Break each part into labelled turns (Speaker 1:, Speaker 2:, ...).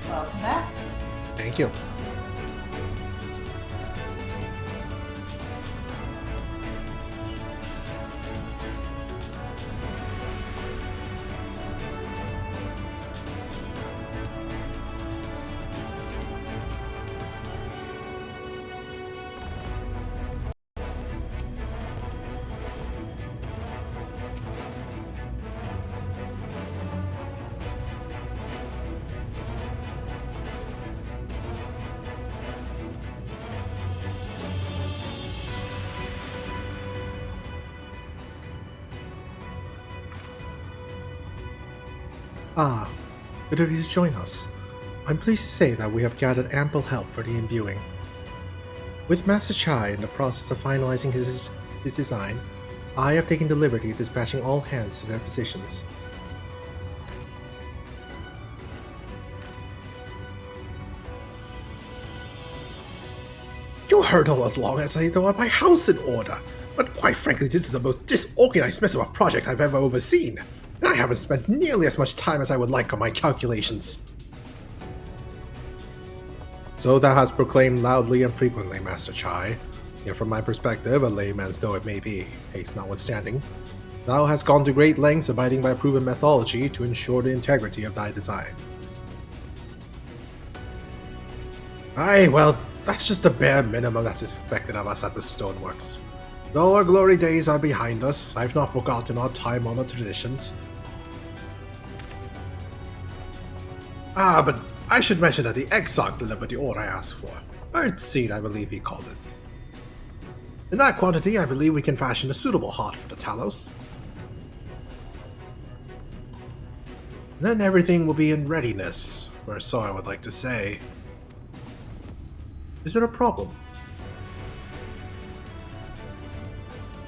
Speaker 1: Welcome back.
Speaker 2: Thank you. Ah, good of you to join us. I'm pleased to say that we have gathered ample help for the imbuing. With Master Chai in the process of finalizing his design, I have taken the liberty of dispatching all hands to their positions. You hurtle as long as I throw my house in order, but quite frankly, this is the most disorganized mess of a project I've ever overseen, and I haven't spent nearly as much time as I would like on my calculations. So thou hast proclaimed loudly and frequently, Master Chai, yet from my perspective, a layman's though it may be, haste notwithstanding, thou hast gone to great lengths abiding by proven methodology to ensure the integrity of thy design. Aye, well, that's just the bare minimum that's expected of us at the Stoneworks. Though our glory days are behind us, I've not forgotten our time-honored traditions. Ah, but I should mention that the XIV delivered the ore I asked for. Birdseed, I believe he called it. In that quantity, I believe we can fashion a suitable heart for the Talos. Then everything will be in readiness, or so I would like to say. Is there a problem?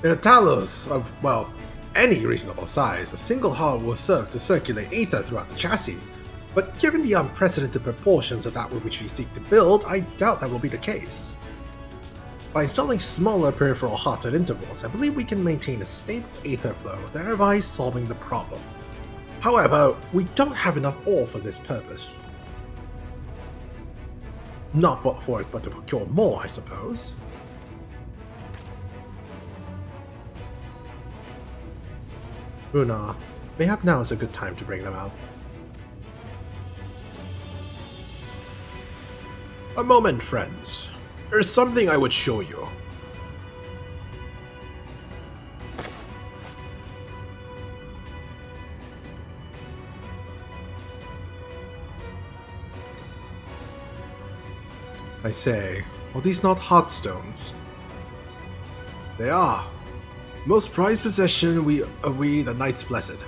Speaker 2: In a Talos of, well, any reasonable size, a single heart will serve to circulate ether throughout the chassis. But given the unprecedented proportions of that which we seek to build, I doubt that will be the case. By installing smaller peripheral hearts at intervals, I believe we can maintain a stable ether flow, thereby solving the problem. However, we don't have enough ore for this purpose. Not but to procure more, I suppose. Runa, mayhap now is a good time to bring them out. A moment, friends. There's something I would show you. I say, are these not heartstones? They are. Most prized possession of we the Knights Blessed,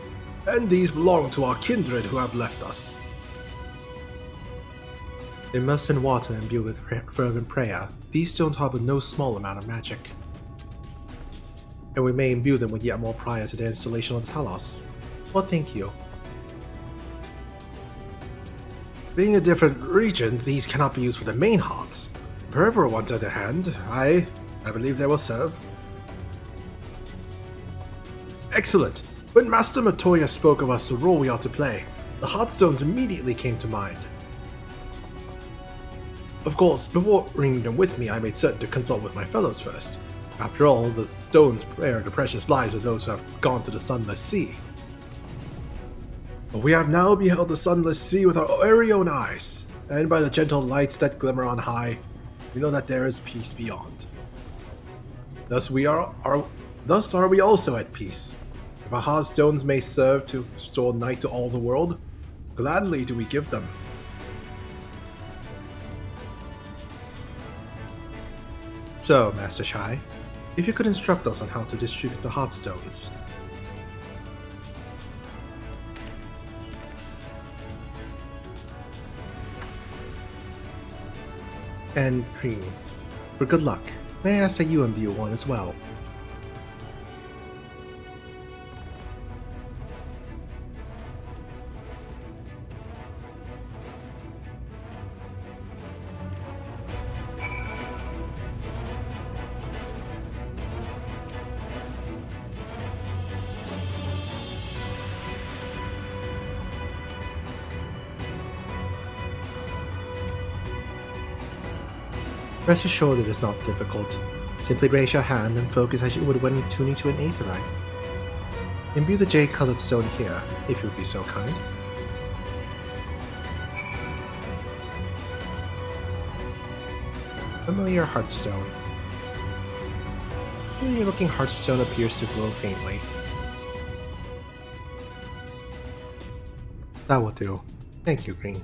Speaker 2: and these belong to our kindred who have left us. Immersed in water and imbued with fervent prayer, these stones harbor no small amount of magic. And we may imbue them with yet more prior to the installation of the Talos. What think you? Being a different region, these cannot be used for the main hearts. Peripheral ones, on the other hand, I believe they will serve. Excellent! When Master Matoya spoke of us the role we ought to play, the Heartstones immediately came to mind. Of course, before bringing them with me, I made certain to consult with my fellows first. After all, the stones bear the precious lives of those who have gone to the Sunless Sea. But we have now beheld the Sunless Sea with our very own eyes, and by the gentle lights that glimmer on high, we know that there is peace beyond. Thus are we also at peace. If our Heartstones may serve to restore night to all the world, gladly do we give them. So, Master Chai, if you could instruct us on how to distribute the Heartstones. And Cream, for good luck, may I ask that you imbue one as well? Rest assured it is not difficult. Simply raise your hand and focus as you would when tuning to an aetherite. Imbue the jade-colored stone here, if you would be so kind. Familiar heartstone. Your looking heartstone appears to glow faintly. That will do. Thank you, Green.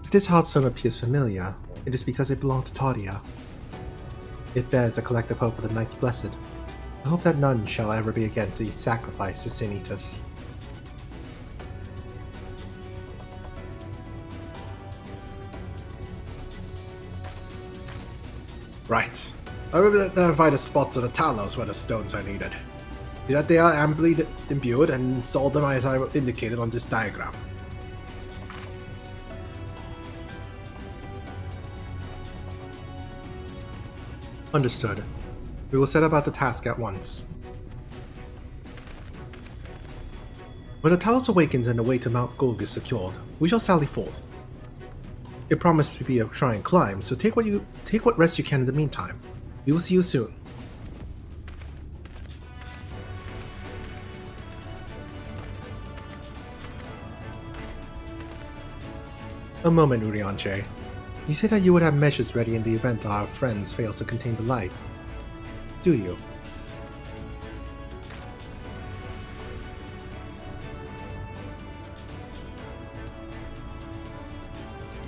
Speaker 2: If this heartstone appears familiar, it is because it belonged to Taudia. It bears a collective hope of the Knights Blessed. I hope that none shall ever be again to be sacrificed to Sin Eaters. Right. I will identify the spots of the Talos where the stones are needed. See that they are amply imbued and install them as I indicated on this diagram. Understood. We will set about the task at once. When the Talos awakens and the way to Mount Gulg is secured, we shall sally forth. It promised to be a trying climb, so take what rest you can in the meantime. We will see you soon. A moment, Urianche. You said that you would have measures ready in the event our friends fails to contain the light. Do you?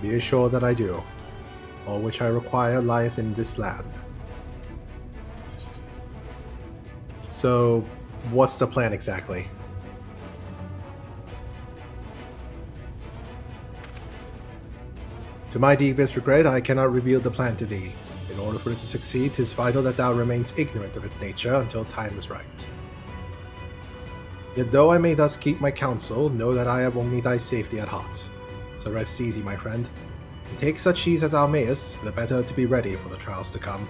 Speaker 2: Be assured that I do. All which I require lieth in this land. So, what's the plan exactly? To my deepest regret, I cannot reveal the plan to thee. In order for it to succeed, 'tis vital that thou remains ignorant of its nature until time is right. Yet though I may thus keep my counsel, know that I have only thy safety at heart. So rest easy, my friend, and take such ease as thou mayest, the better to be ready for the trials to come.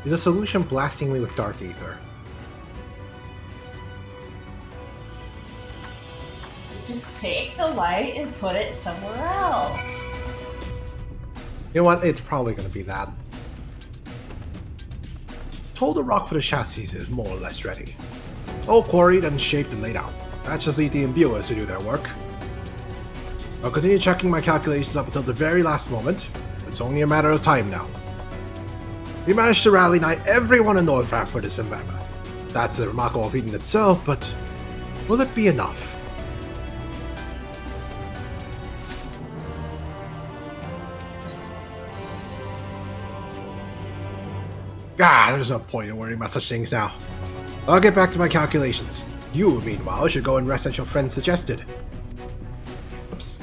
Speaker 2: Is a solution blasting me with dark ether?
Speaker 1: Just take the light and put it somewhere else.
Speaker 2: You know what? It's probably going to be that. Told the rock for the chassis is more or less ready. All quarried and shaped and laid out. That just leave the imbuers to do their work. I'll continue checking my calculations up until the very last moment. It's only a matter of time now. We managed to rally nigh everyone in Northrap for this endeavor. That's a remarkable feat in itself, but will it be enough? There's no point in worrying about such things now. I'll get back to my calculations. You, meanwhile, should go and rest as your friend suggested. Oops.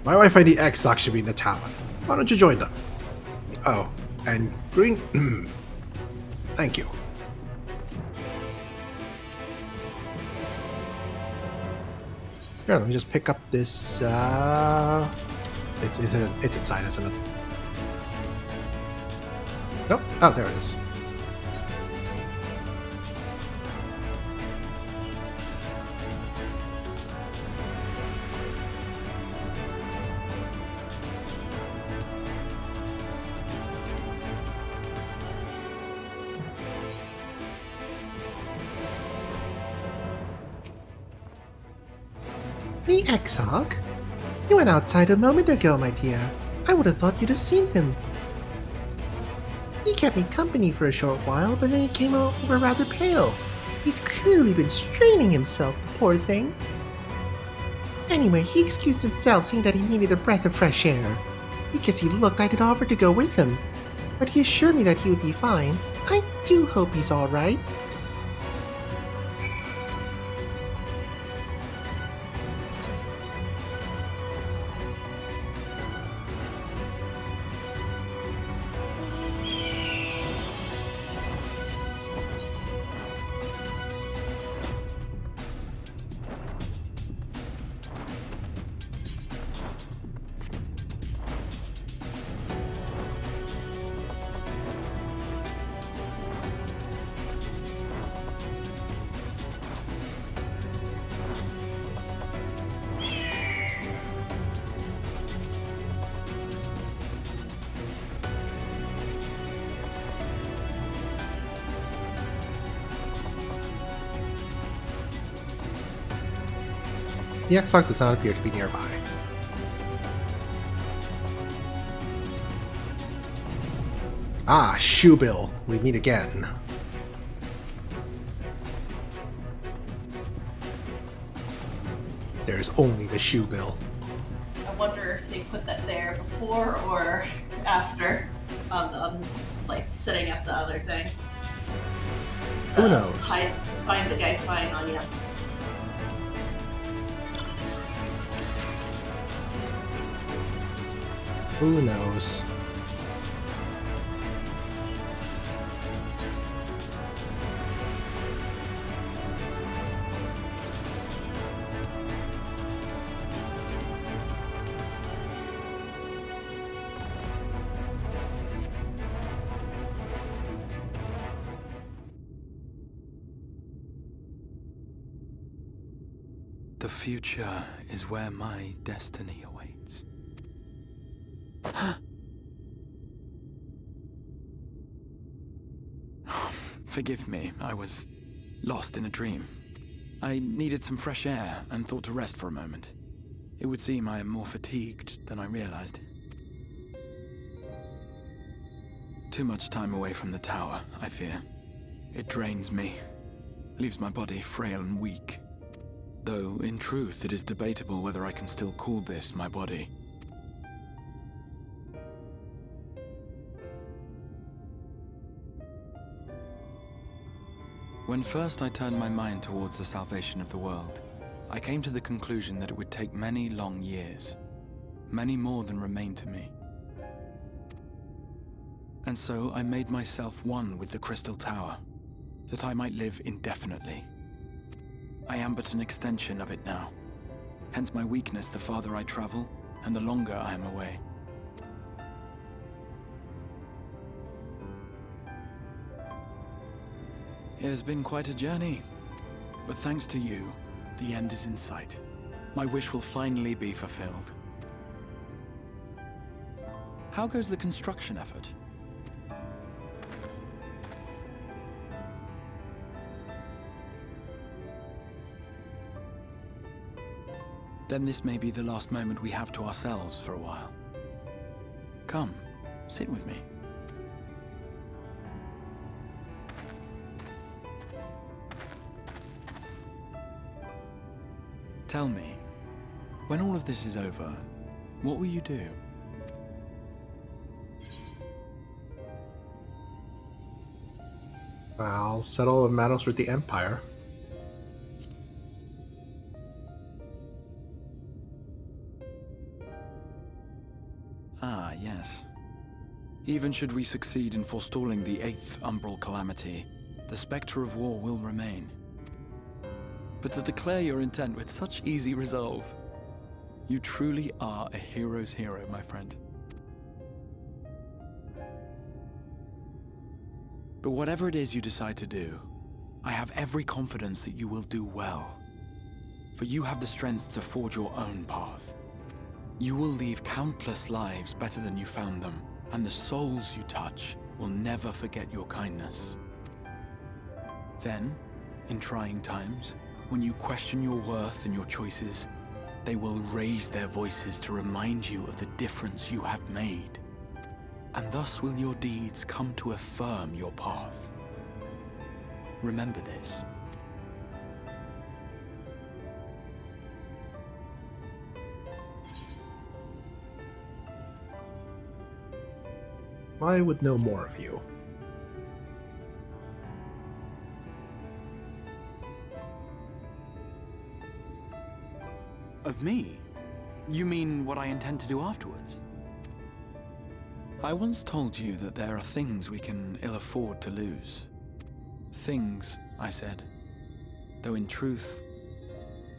Speaker 2: My wife and the XIV should be in the tavern. Why don't you join them? Oh, and Green... Thank you. Here, let me just pick up this, It's inside, isn't it? Nope. Oh, there it is. The XIV? You went outside a moment ago, my dear. I would have thought you'd have seen him. He kept me company for a short while, but then he came over rather pale. He's clearly been straining himself, the poor thing. Anyway, he excused himself, saying that he needed a breath of fresh air. Because he looked, I did offer to go with him. But he assured me that he would be fine. I do hope he's alright. The XIV does not appear to be nearby. Ah, Shoebill. We meet again. There's only the Shoebill.
Speaker 1: I wonder if they put that there before or after, like setting up the other thing.
Speaker 2: Who knows?
Speaker 1: Find the guy spying on you.
Speaker 2: Who knows?
Speaker 3: The future is where my destiny awaits. Forgive me, I was lost in a dream. I needed some fresh air and thought to rest for a moment. It would seem I am more fatigued than I realized. Too much time away from the tower, I fear. It drains me, leaves my body frail and weak. Though, in truth, it is debatable whether I can still call this my body. When first I turned my mind towards the salvation of the world, I came to the conclusion that it would take many long years, many more than remain to me. And so I made myself one with the Crystal Tower, that I might live indefinitely. I am but an extension of it now, hence my weakness the farther I travel, and the longer I am away. It has been quite a journey, but thanks to you, the end is in sight. My wish will finally be fulfilled. How goes the construction effort? Then this may be the last moment we have to ourselves for a while. Come, sit with me. Tell me, when all of this is over, what will you do?
Speaker 2: I'll settle matters with the Empire.
Speaker 3: Ah, yes. Even should we succeed in forestalling the 8th Umbral Calamity, the spectre of war will remain. But to declare your intent with such easy resolve, you truly are a hero's hero, my friend. But whatever it is you decide to do, I have every confidence that you will do well. For you have the strength to forge your own path. You will leave countless lives better than you found them, and the souls you touch will never forget your kindness. Then, in trying times, when you question your worth and your choices, they will raise their voices to remind you of the difference you have made. And thus will your deeds come to affirm your path. Remember this.
Speaker 2: I would know more of you.
Speaker 3: Of me? You mean what I intend to do afterwards? I once told you that there are things we can ill afford to lose. Things, I said. Though in truth,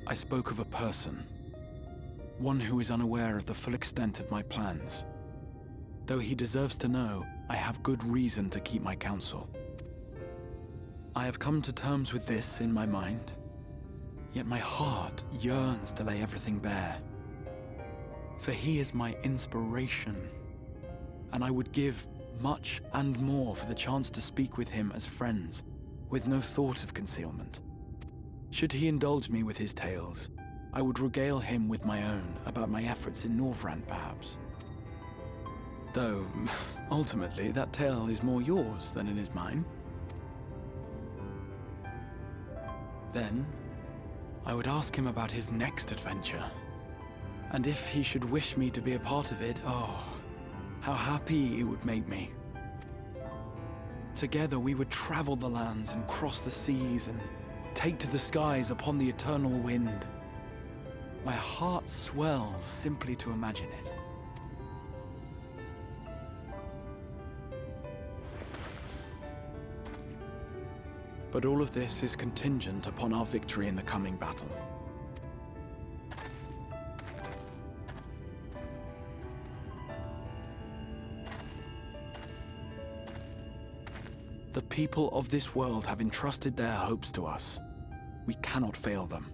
Speaker 3: I spoke of a person. One who is unaware of the full extent of my plans. Though he deserves to know, I have good reason to keep my counsel. I have come to terms with this in my mind, yet my heart yearns to lay everything bare. For he is my inspiration, and I would give much and more for the chance to speak with him as friends, with no thought of concealment. Should he indulge me with his tales, I would regale him with my own about my efforts in Northrand, perhaps. Though, ultimately, that tale is more yours than it is mine. Then, I would ask him about his next adventure. And if he should wish me to be a part of it, oh, how happy it would make me. Together we would travel the lands and cross the seas and take to the skies upon the eternal wind. My heart swells simply to imagine it. But all of this is contingent upon our victory in the coming battle. The people of this world have entrusted their hopes to us. We cannot fail them.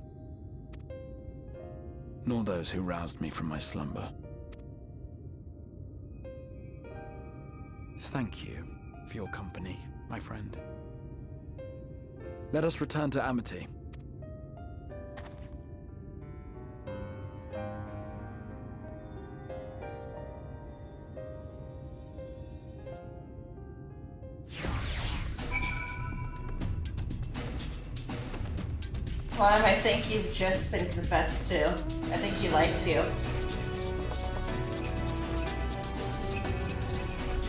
Speaker 3: Nor those who roused me from my slumber. Thank you for your company, my friend. Let us return to Amity.
Speaker 1: Slime, I think you've just been confessed to. I think he likes you.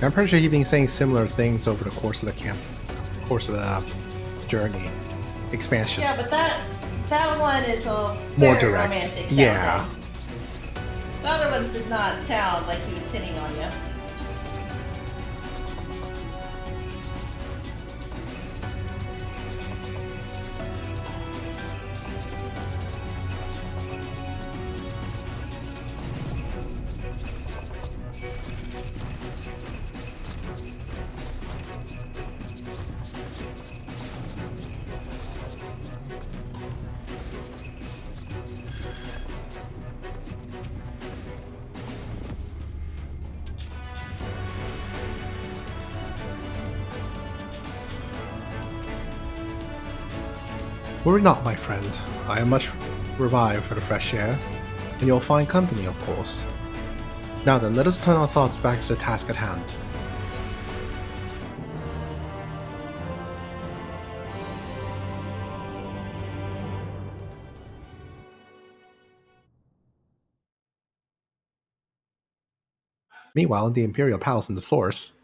Speaker 2: I'm pretty sure he's been saying similar things over the course of the journey expansion.
Speaker 1: Yeah, but that one is a
Speaker 2: More
Speaker 1: very
Speaker 2: direct.
Speaker 1: romantic sounding.
Speaker 2: Yeah.
Speaker 1: The other ones did not sound like he was hitting on you.
Speaker 2: Worry not, my friend. I am much revived for the fresh air, and you'll find company, of course. Now then, let us turn our thoughts back to the task at hand. Meanwhile, in the Imperial Palace in the Source,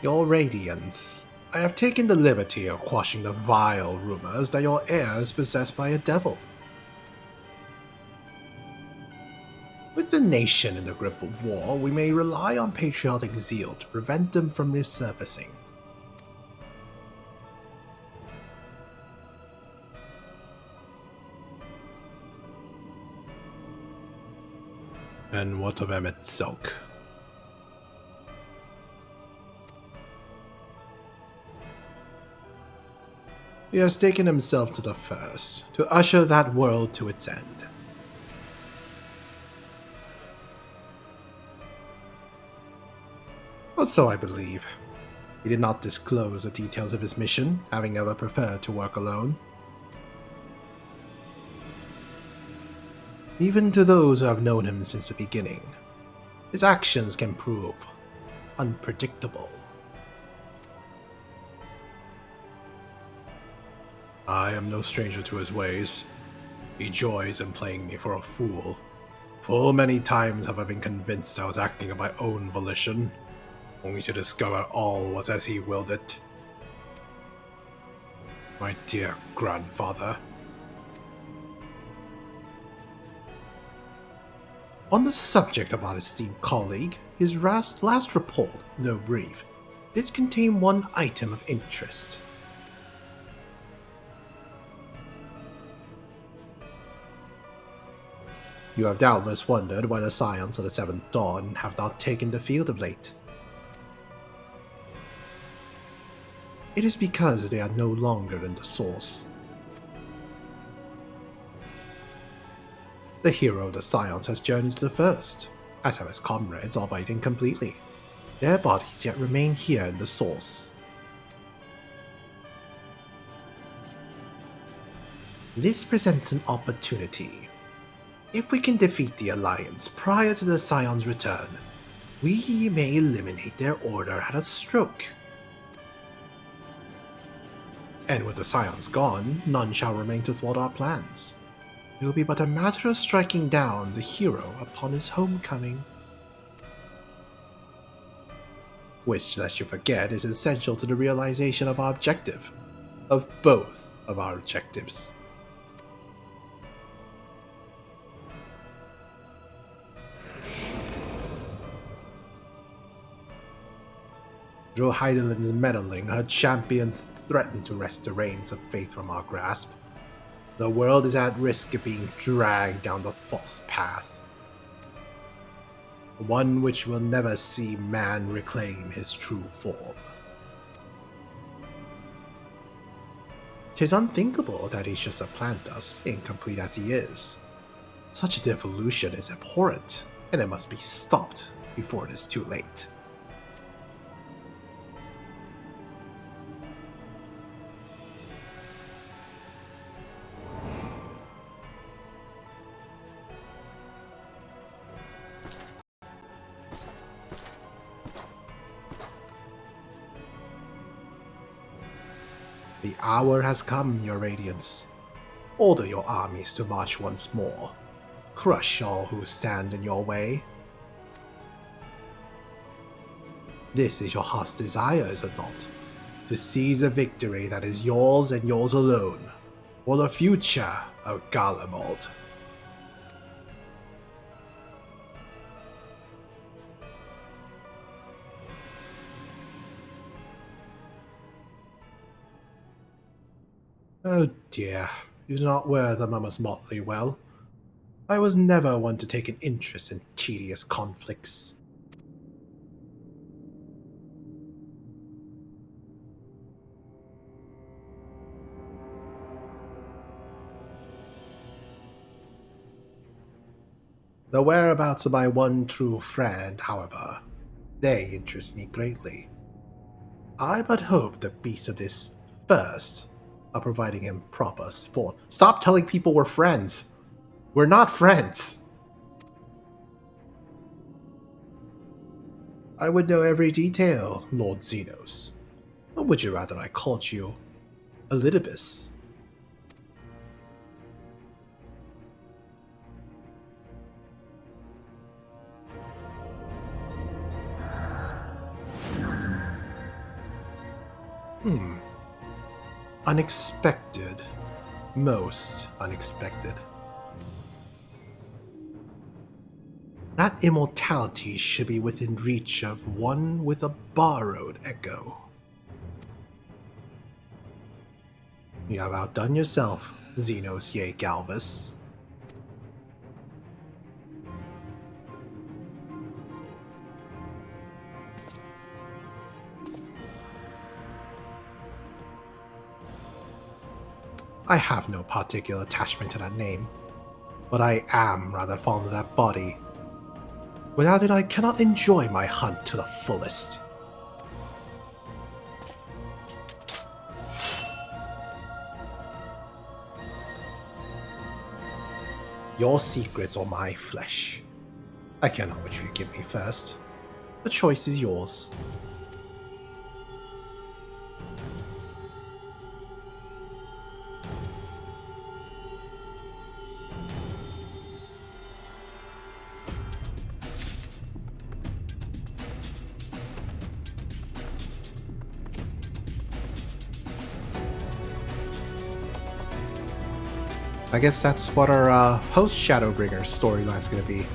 Speaker 2: Your Radiance, I have taken the liberty of quashing the vile rumors that your heir is possessed by a devil. With the nation in the grip of war, we may rely on patriotic zeal to prevent them from resurfacing. And what of Emmett Silk? He has taken himself to the first, to usher that world to its end. But so I believe. He did not disclose the details of his mission, having ever preferred to work alone. Even to those who have known him since the beginning, his actions can prove unpredictable. I am no stranger to his ways. He joys in playing me for a fool. Full many times have I been convinced I was acting of my own volition, only to discover all was as he willed it. My dear grandfather. On the subject of our esteemed colleague, his last report, though brief, did contain one item of interest. You have doubtless wondered why the Scions of the Seventh Dawn have not taken the field of late. it is because they are no longer in the source. The hero of the Scions has journeyed to the first, as have his comrades, albeit incompletely. Their bodies yet remain here in the source. This presents an opportunity. If we can defeat the Alliance prior to the Scion's return, we may eliminate their order at a stroke. And with the Scions gone, none shall remain to thwart our plans. It will be but a matter of striking down the hero upon his homecoming. Which, lest you forget, is essential to the realization of our objective. Of both of our objectives. Through Heidelin's meddling, her champions threaten to wrest the reins of faith from our grasp. The world is at risk of being dragged down the false path. One which will never see man reclaim his true form. 'Tis unthinkable that he should supplant us, incomplete as he is. Such a devolution is abhorrent, and it must be stopped before it is too late. The hour has come, your Radiance. Order your armies to march once more. Crush all who stand in your way. This is your heart's desire, is it not? To seize a victory that is yours and yours alone, for the future of Garlemald. Oh dear, you do not wear the mummer's motley well. I was never one to take an interest in tedious conflicts. The whereabouts of my one true friend, however, they interest me greatly. I but hope the beasts of this first are providing him proper sport. Stop telling people we're friends! We're not friends! I would know every detail, Lord Xenos. Or would you rather I called you Elidibus? Unexpected. Most unexpected. That immortality should be within reach of one with a borrowed echo. You have outdone yourself, Xenos Ye Galvus. I have no particular attachment to that name, but I am rather fond of that body. Without it, I cannot enjoy my hunt to the fullest. Your secrets or my flesh. I care not which you give me first. The choice is yours. I guess that's what our post-Shadowbringers storyline's gonna be.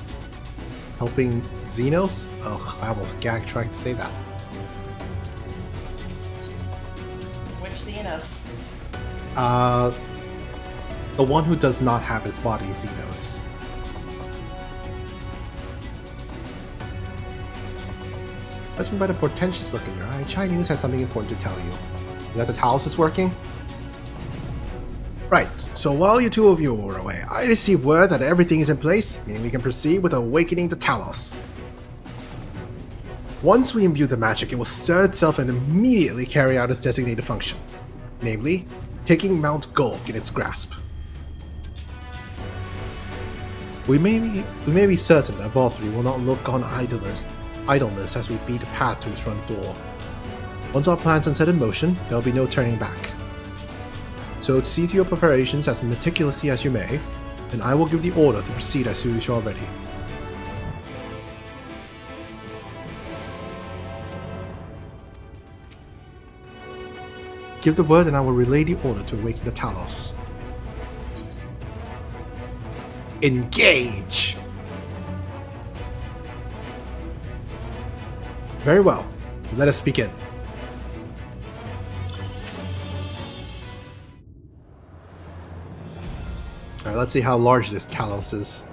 Speaker 2: Helping Xenos? Ugh, I almost gagged trying to say that.
Speaker 1: Which Xenos?
Speaker 2: The one who does not have his body, Xenos. Judging by the portentous look in your eye, Chinese has something important to tell you. that the Talos is working? Right, so while you two of you were away, I received word that everything is in place, meaning we can proceed with awakening the Talos. Once we imbue the magic, it will stir itself and immediately carry out its designated function, namely, taking Mount Golg in its grasp. We may be certain that Valtteri will not look on idleness as we beat a path to his front door. Once our plans are set in motion, there will be no turning back. So see to your preparations as meticulously as you may, and I will give the order to proceed as soon as you are ready. Give the word and I will relay the order to awaken the Talos. Engage! Very well. Let us begin. Alright, let's see how large this Talos is.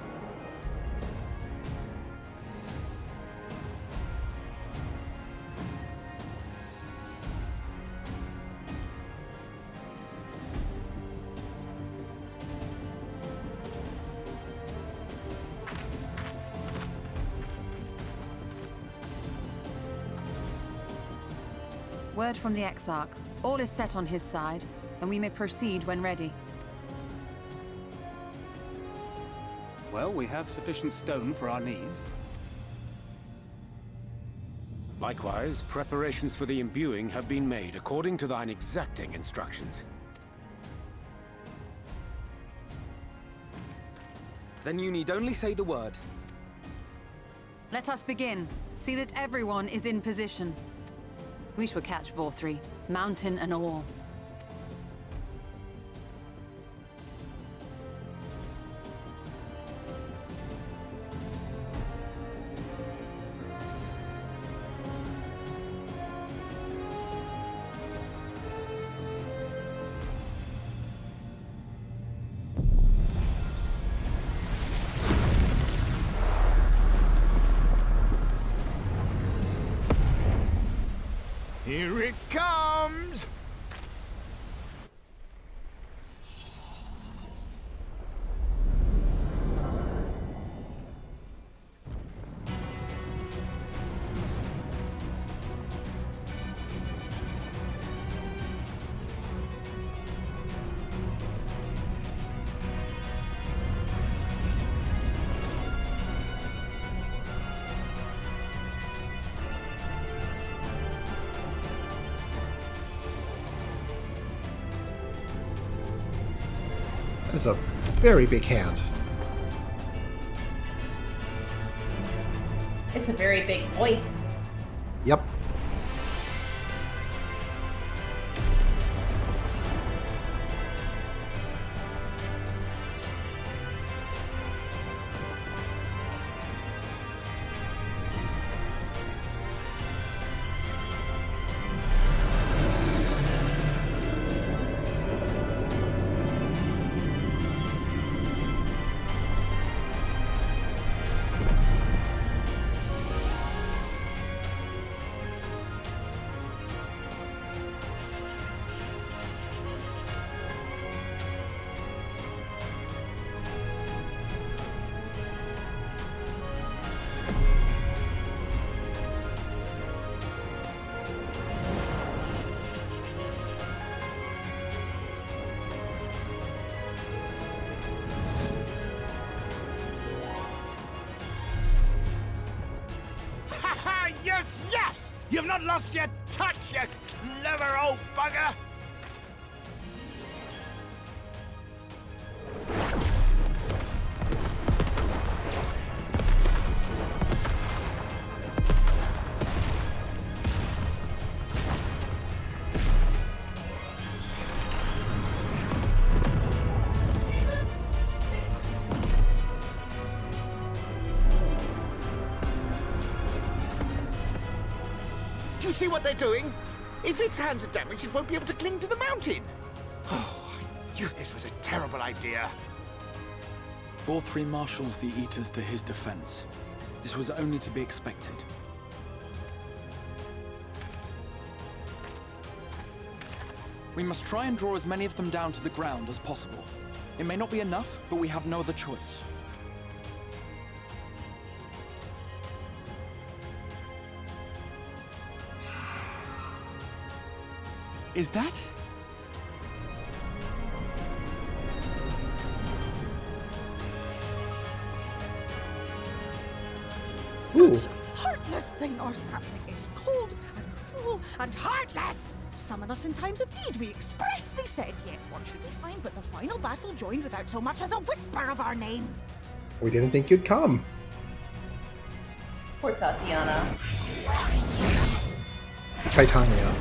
Speaker 4: Word from the Exarch. All is set on his side, and we may proceed when ready.
Speaker 5: Well, we have sufficient stone for our needs.
Speaker 6: Likewise, preparations for the imbuing have been made according to thine exacting instructions.
Speaker 7: Then you need only say the word.
Speaker 4: Let us begin. See that everyone is in position. We shall catch Valtteri, mountain and all.
Speaker 8: Here it comes!
Speaker 2: That's a very big hand.
Speaker 1: It's a very big boy.
Speaker 2: Yep.
Speaker 8: Yes, yes! You've not lost your touch, you clever old bugger! Do you see what they're doing? If its hands are damaged, it won't be able to cling to the mountain. Oh, I knew this was a terrible idea.
Speaker 3: Valtteri marshals the Eaters to his defense. This was only to be expected. We must try and draw as many of them down to the ground as possible. It may not be enough, but we have no other choice. Is that?
Speaker 2: Ooh.
Speaker 9: Such a heartless thing our sapling is. Cold and cruel and heartless. Summon us in times of need, we expressly said, yet one should be fine, but the final battle joined without so much as a whisper of our name.
Speaker 2: We didn't think you'd come.
Speaker 1: Poor Tatiana.
Speaker 2: Titania.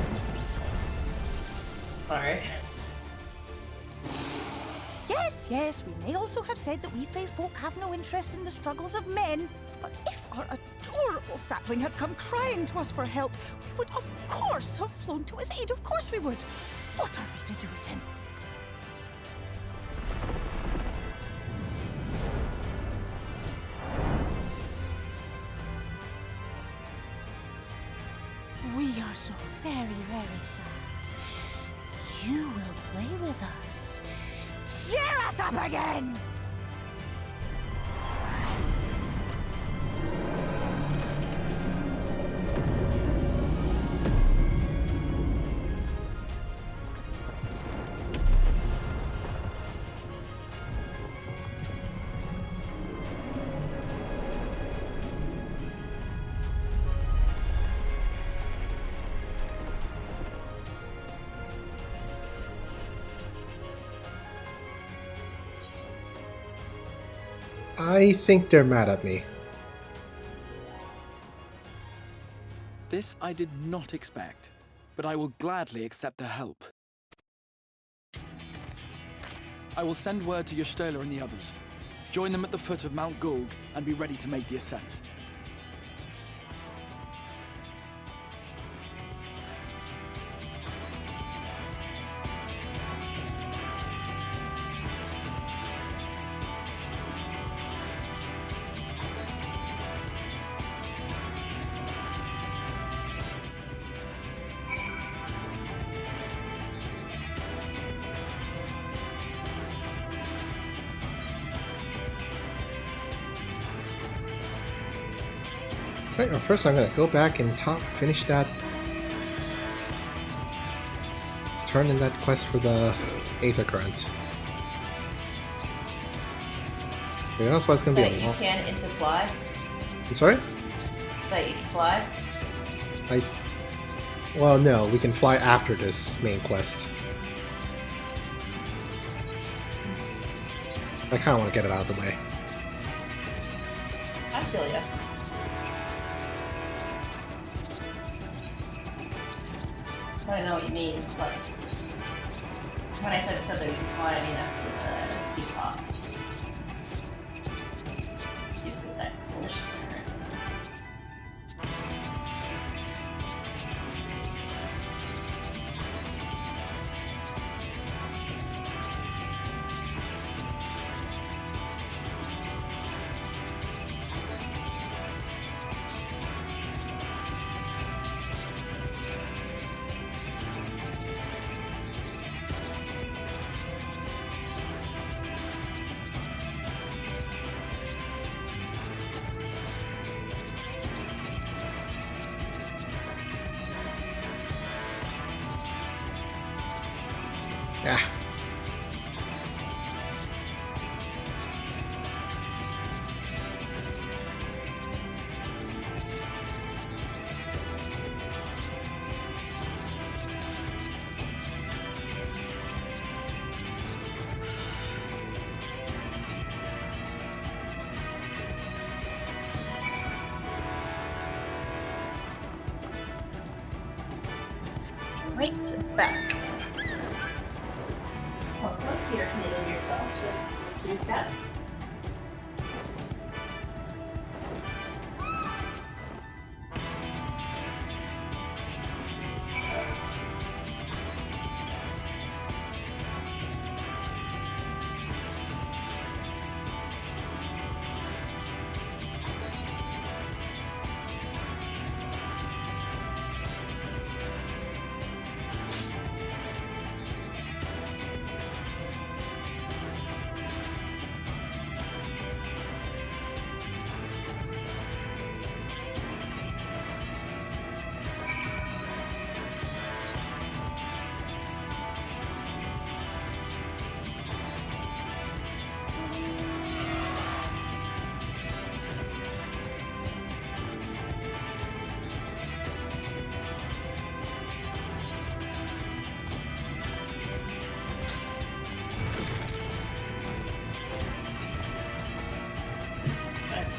Speaker 1: Sorry.
Speaker 9: Yes, yes, we may also have said that we Fae folk have no interest in the struggles of men. But if our adorable sapling had come crying to us for help, we would of course have flown to his aid. Of course we would. What are we to do with him? We are so very, very sad. You will play with us. Cheer us up again!
Speaker 2: I think they're mad at me.
Speaker 3: This I did not expect, but I will gladly accept their help. I will send word to Y'shtola and the others. Join them at the foot of Mount Gulg and be ready to make the ascent.
Speaker 2: Right, well, first I'm gonna go back and finish that. Turn in that quest for the Aether Current. Yeah, that's why it's gonna be
Speaker 1: That
Speaker 2: a
Speaker 1: you
Speaker 2: long.
Speaker 1: can into fly.
Speaker 2: I'm sorry?
Speaker 1: That you can fly.
Speaker 2: Well, no, we can fly after this main quest. I kind of want to get it out of the way.
Speaker 1: I feel ya. I don't know what you mean, but when I said that you can fly, I mean after the speed pop. You said that it's delicious there.
Speaker 2: Yeah.
Speaker 1: Right back. Well, once you're committing yourself to keep that.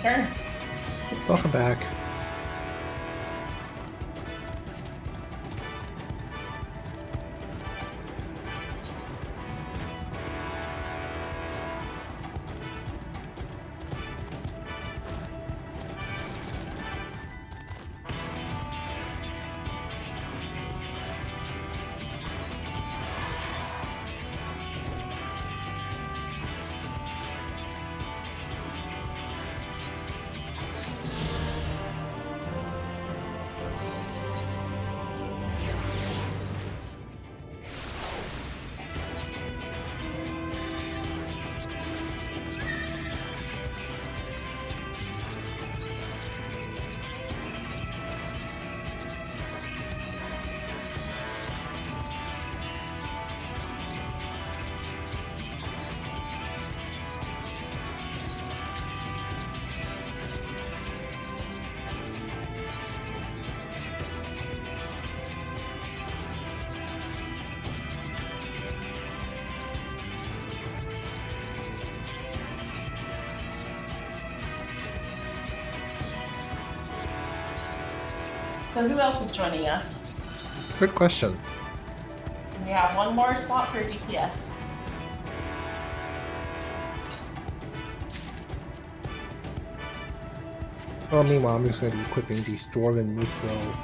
Speaker 1: turn.
Speaker 2: Welcome back.
Speaker 1: So who else is joining us?
Speaker 2: Good question.
Speaker 1: We have one more slot for DPS.
Speaker 2: Well, meanwhile, I'm just going to be equipping these Dwarven Mithril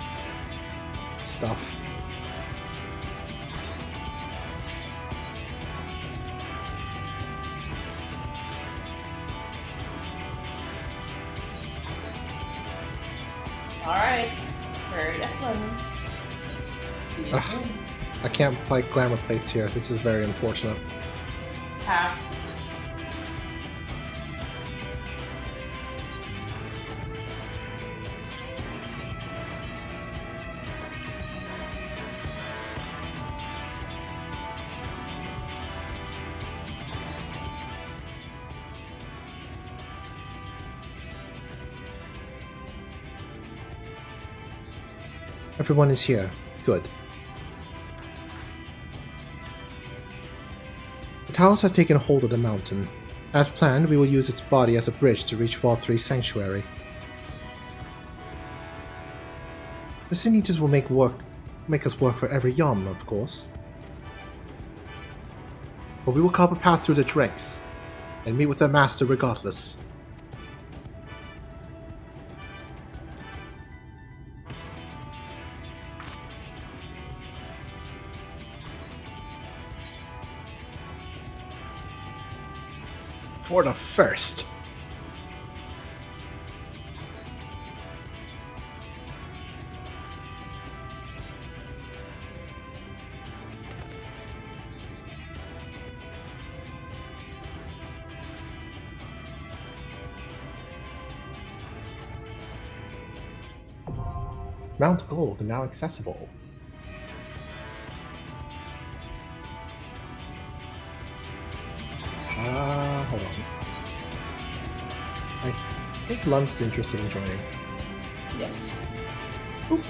Speaker 2: stuff.
Speaker 1: Alright. Hurry up, Lemons. See you soon.
Speaker 2: I can't apply glamour plates here. This is very unfortunate.
Speaker 1: Ha.
Speaker 2: Everyone is here. Good. The Talos has taken hold of the mountain. As planned, we will use its body as a bridge to reach Vault 3's sanctuary. The Sin Eaters will make us work for every yom, of course. But we will carve a path through the dregs, and meet with their master regardless. For the first. Mount Gold now accessible. Hold on. I think Lund's interested in joining.
Speaker 1: Yes.
Speaker 2: Oop.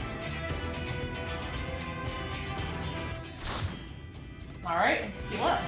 Speaker 1: Alright, let's heal up.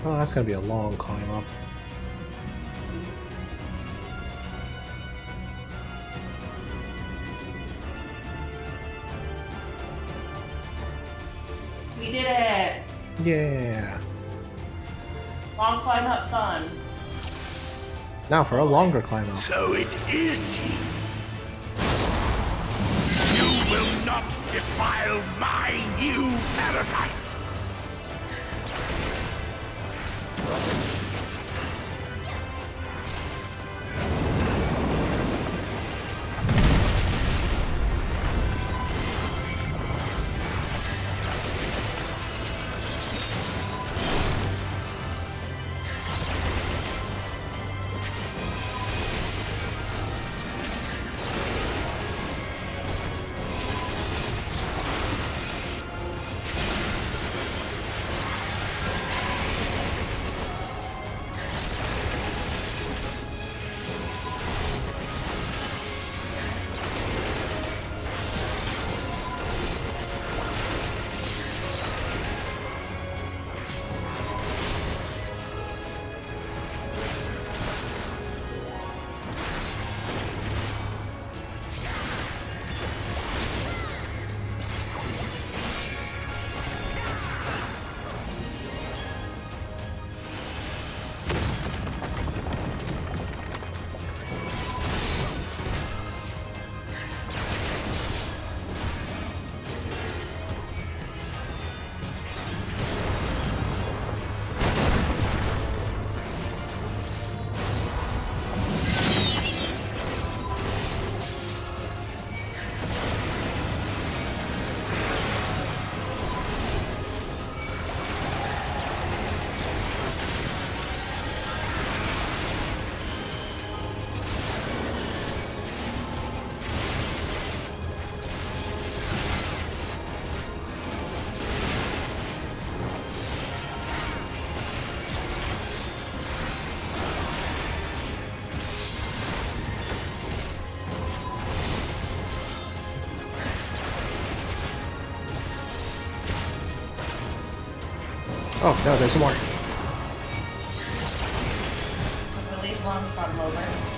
Speaker 2: Oh, that's gonna be a long climb up.
Speaker 1: We did it!
Speaker 2: Yeah.
Speaker 1: Long climb up done.
Speaker 2: Now for a longer climb up.
Speaker 8: So it is he. You will not defile my new paradise.
Speaker 2: Oh, no, there's more.
Speaker 1: Release one from over.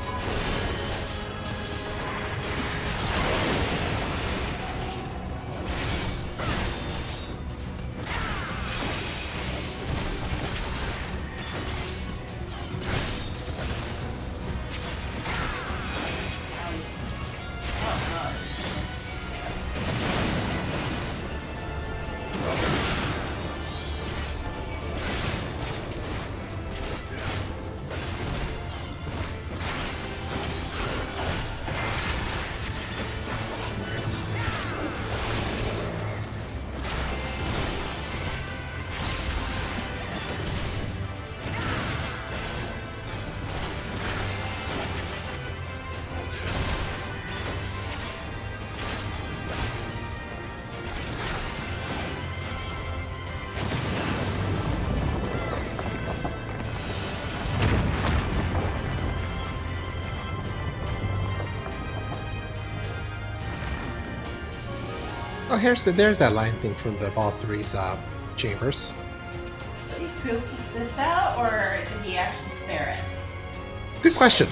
Speaker 2: Oh, there's that line thing from the Vault 3's chambers.
Speaker 1: Did he poop this out, or did he actually spare it?
Speaker 2: Good question.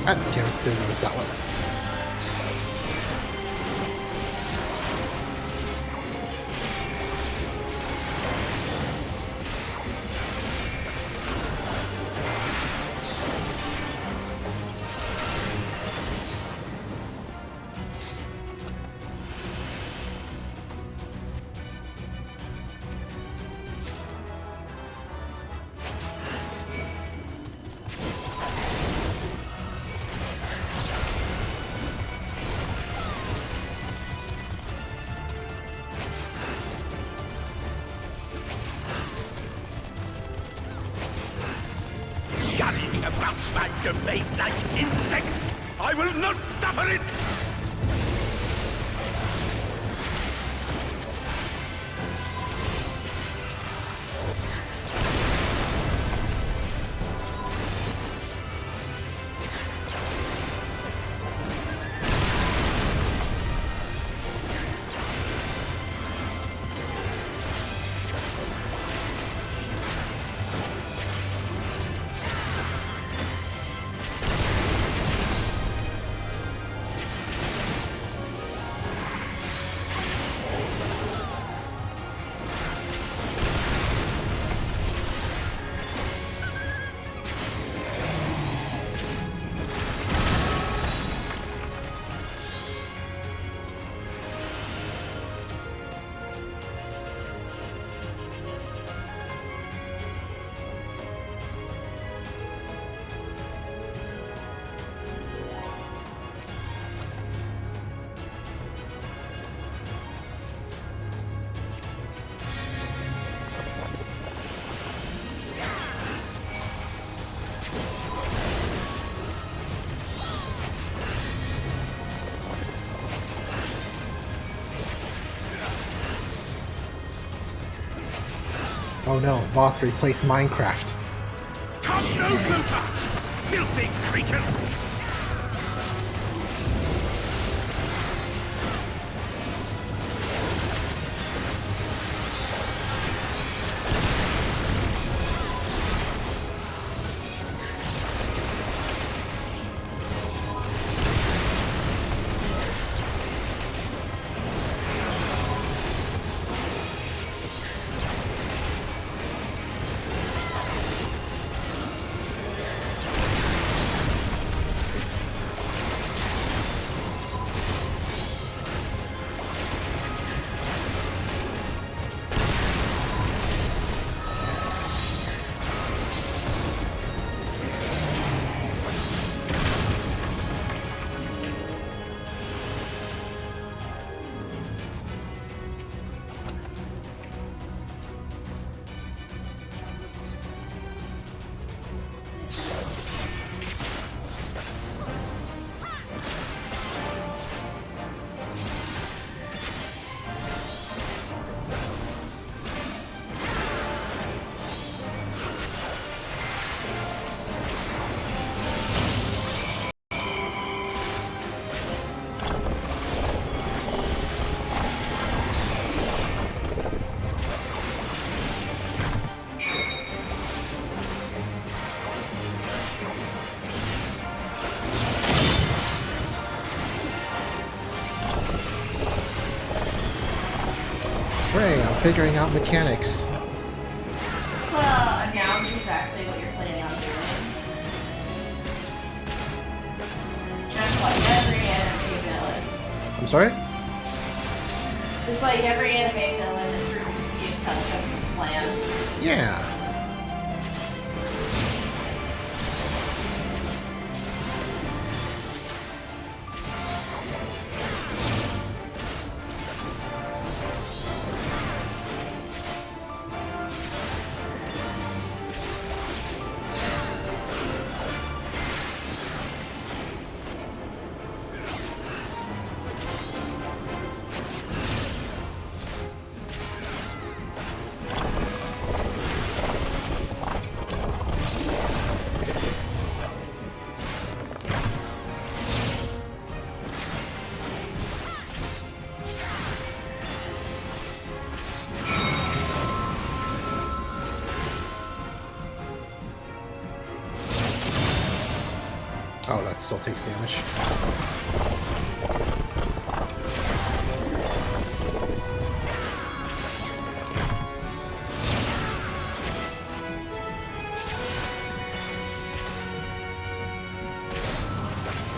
Speaker 2: God damn it, didn't notice that one.
Speaker 8: Scurrying about my domain like insects! I will not suffer it!
Speaker 2: Oh no, Voth plays Minecraft.
Speaker 8: Come no closer! Filthy creatures!
Speaker 2: Hooray, I'm figuring out mechanics.
Speaker 1: Announce exactly what you're planning on doing. Just like every anime villain.
Speaker 2: I'm sorry?
Speaker 1: Just like every anime villain, this room just being touched on its plans.
Speaker 2: Yeah. Oh, that still takes damage.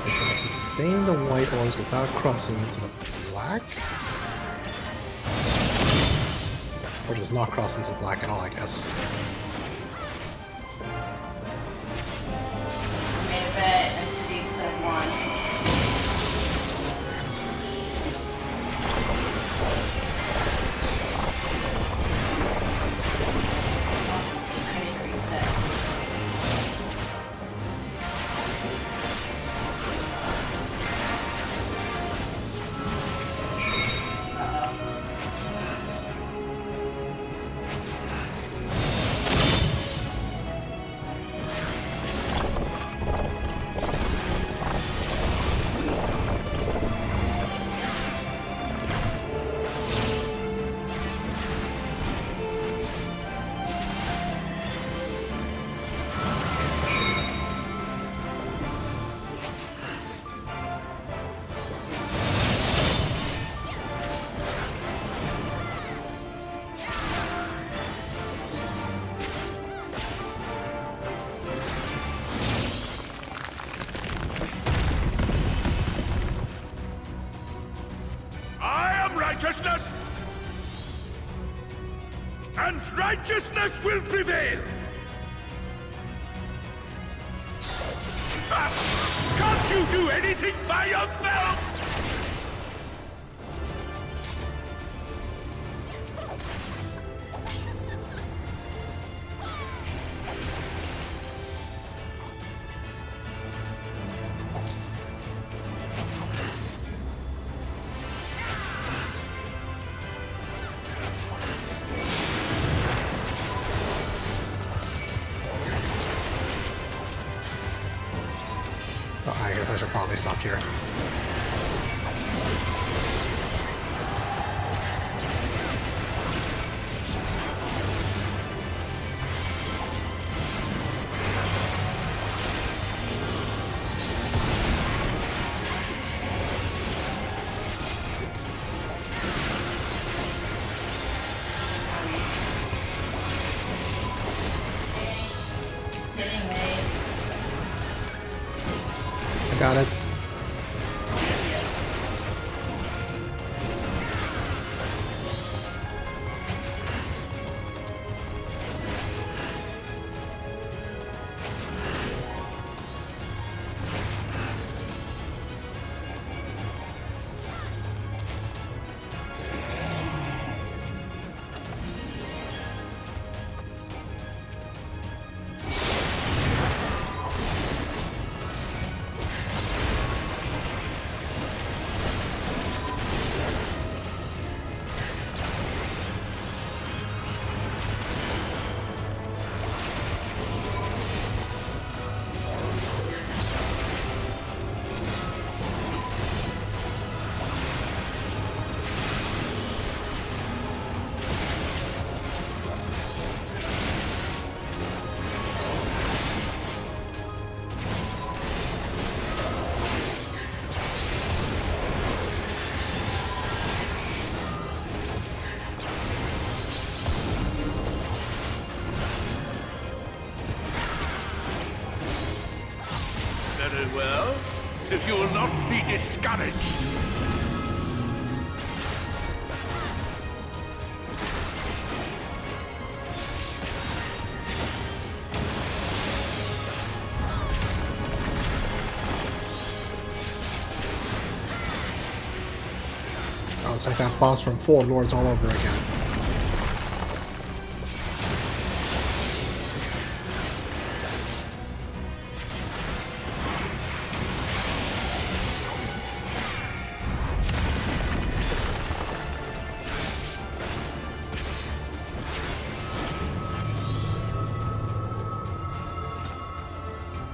Speaker 2: So to stay in the white ones without crossing into the black? Or just not cross into black at all, I guess.
Speaker 8: Righteousness! And righteousness will prevail! Can't you do anything by yourself?
Speaker 2: they stop here.
Speaker 1: Just hitting me.
Speaker 2: I got it.
Speaker 10: Very well. If you will not be discouraged.
Speaker 2: Oh, it's like that boss from Four Lords all over again.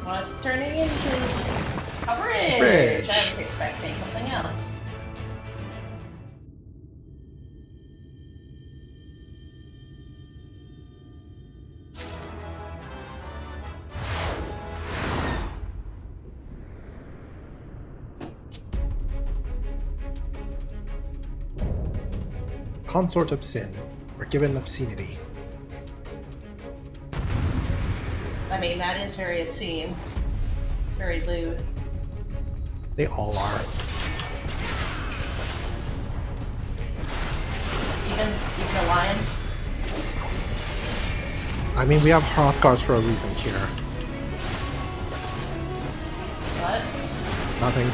Speaker 1: What's turning into a bridge?
Speaker 2: Bridge.
Speaker 1: I was expecting something else.
Speaker 2: Consort of Sin. We're given obscenity.
Speaker 1: I mean, that is very obscene. Very lewd.
Speaker 2: They all are.
Speaker 1: Even the lion.
Speaker 2: I mean, we have Hrothgars for a reason here.
Speaker 1: What?
Speaker 2: Nothing.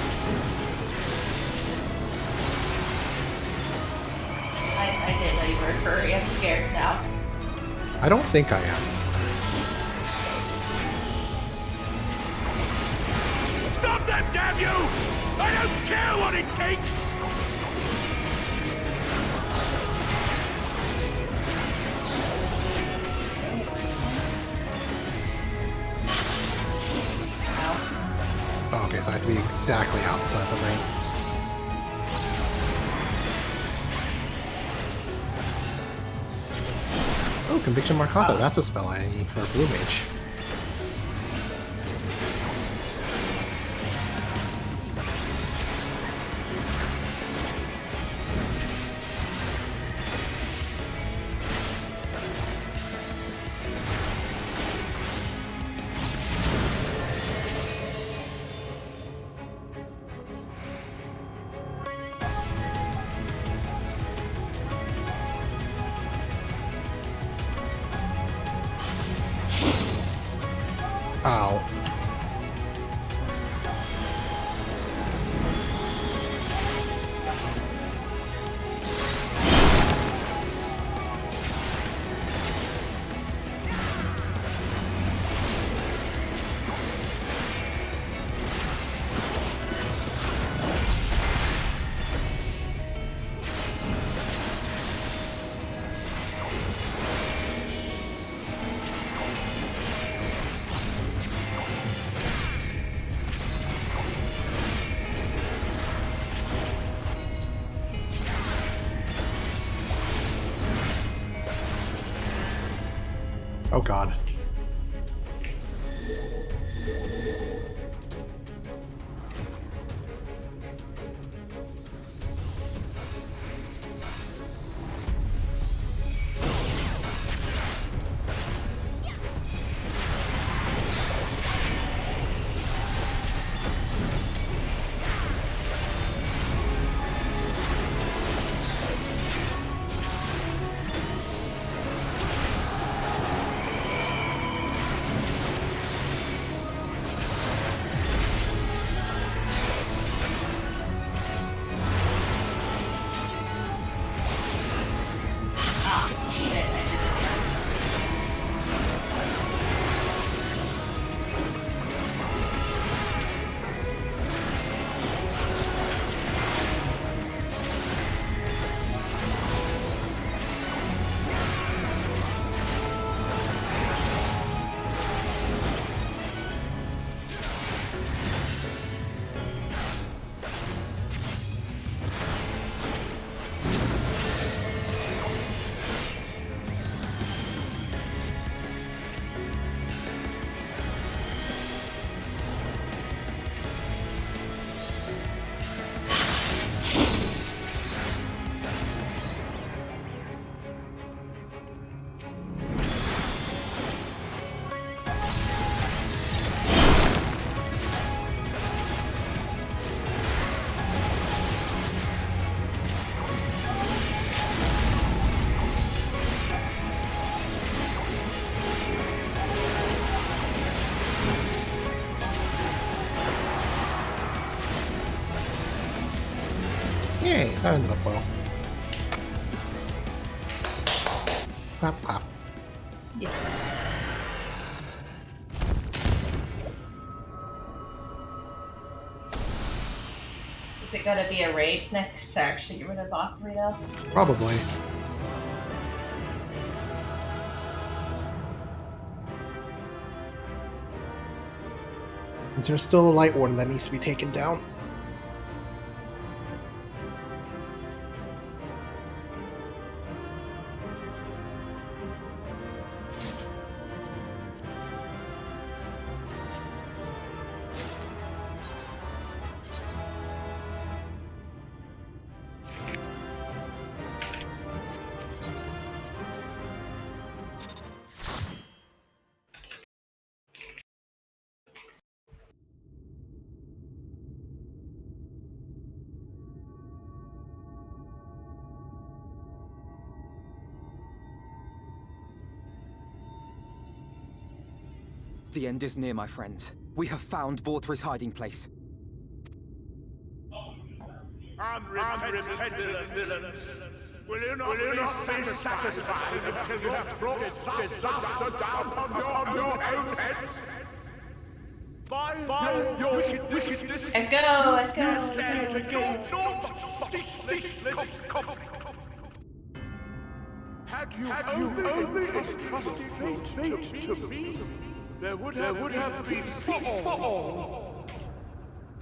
Speaker 1: I didn't know you were a furry. I'm scared now.
Speaker 2: I don't think I am.
Speaker 10: Stop them, damn you! I don't care what it takes!
Speaker 2: Oh, okay, so I have to be exactly outside the ring. Oh, Conviction Markata. That's a spell I need for a Blue Mage. Oh god. Yay, that ended up well. Pop, pop.
Speaker 1: Yes. Is it gonna be a raid next to actually get rid of Valkyrie though?
Speaker 2: Probably. Is there still a light warden that needs to be taken down?
Speaker 7: The end is near, my friends. We have found Vorthri's hiding place.
Speaker 10: Unrepentant villains! Will you not be satisfied until you have brought disaster down upon your own heads? By your wickedness,
Speaker 1: Echo.
Speaker 10: Had you only entrusted fate to me, there would have been peace for all.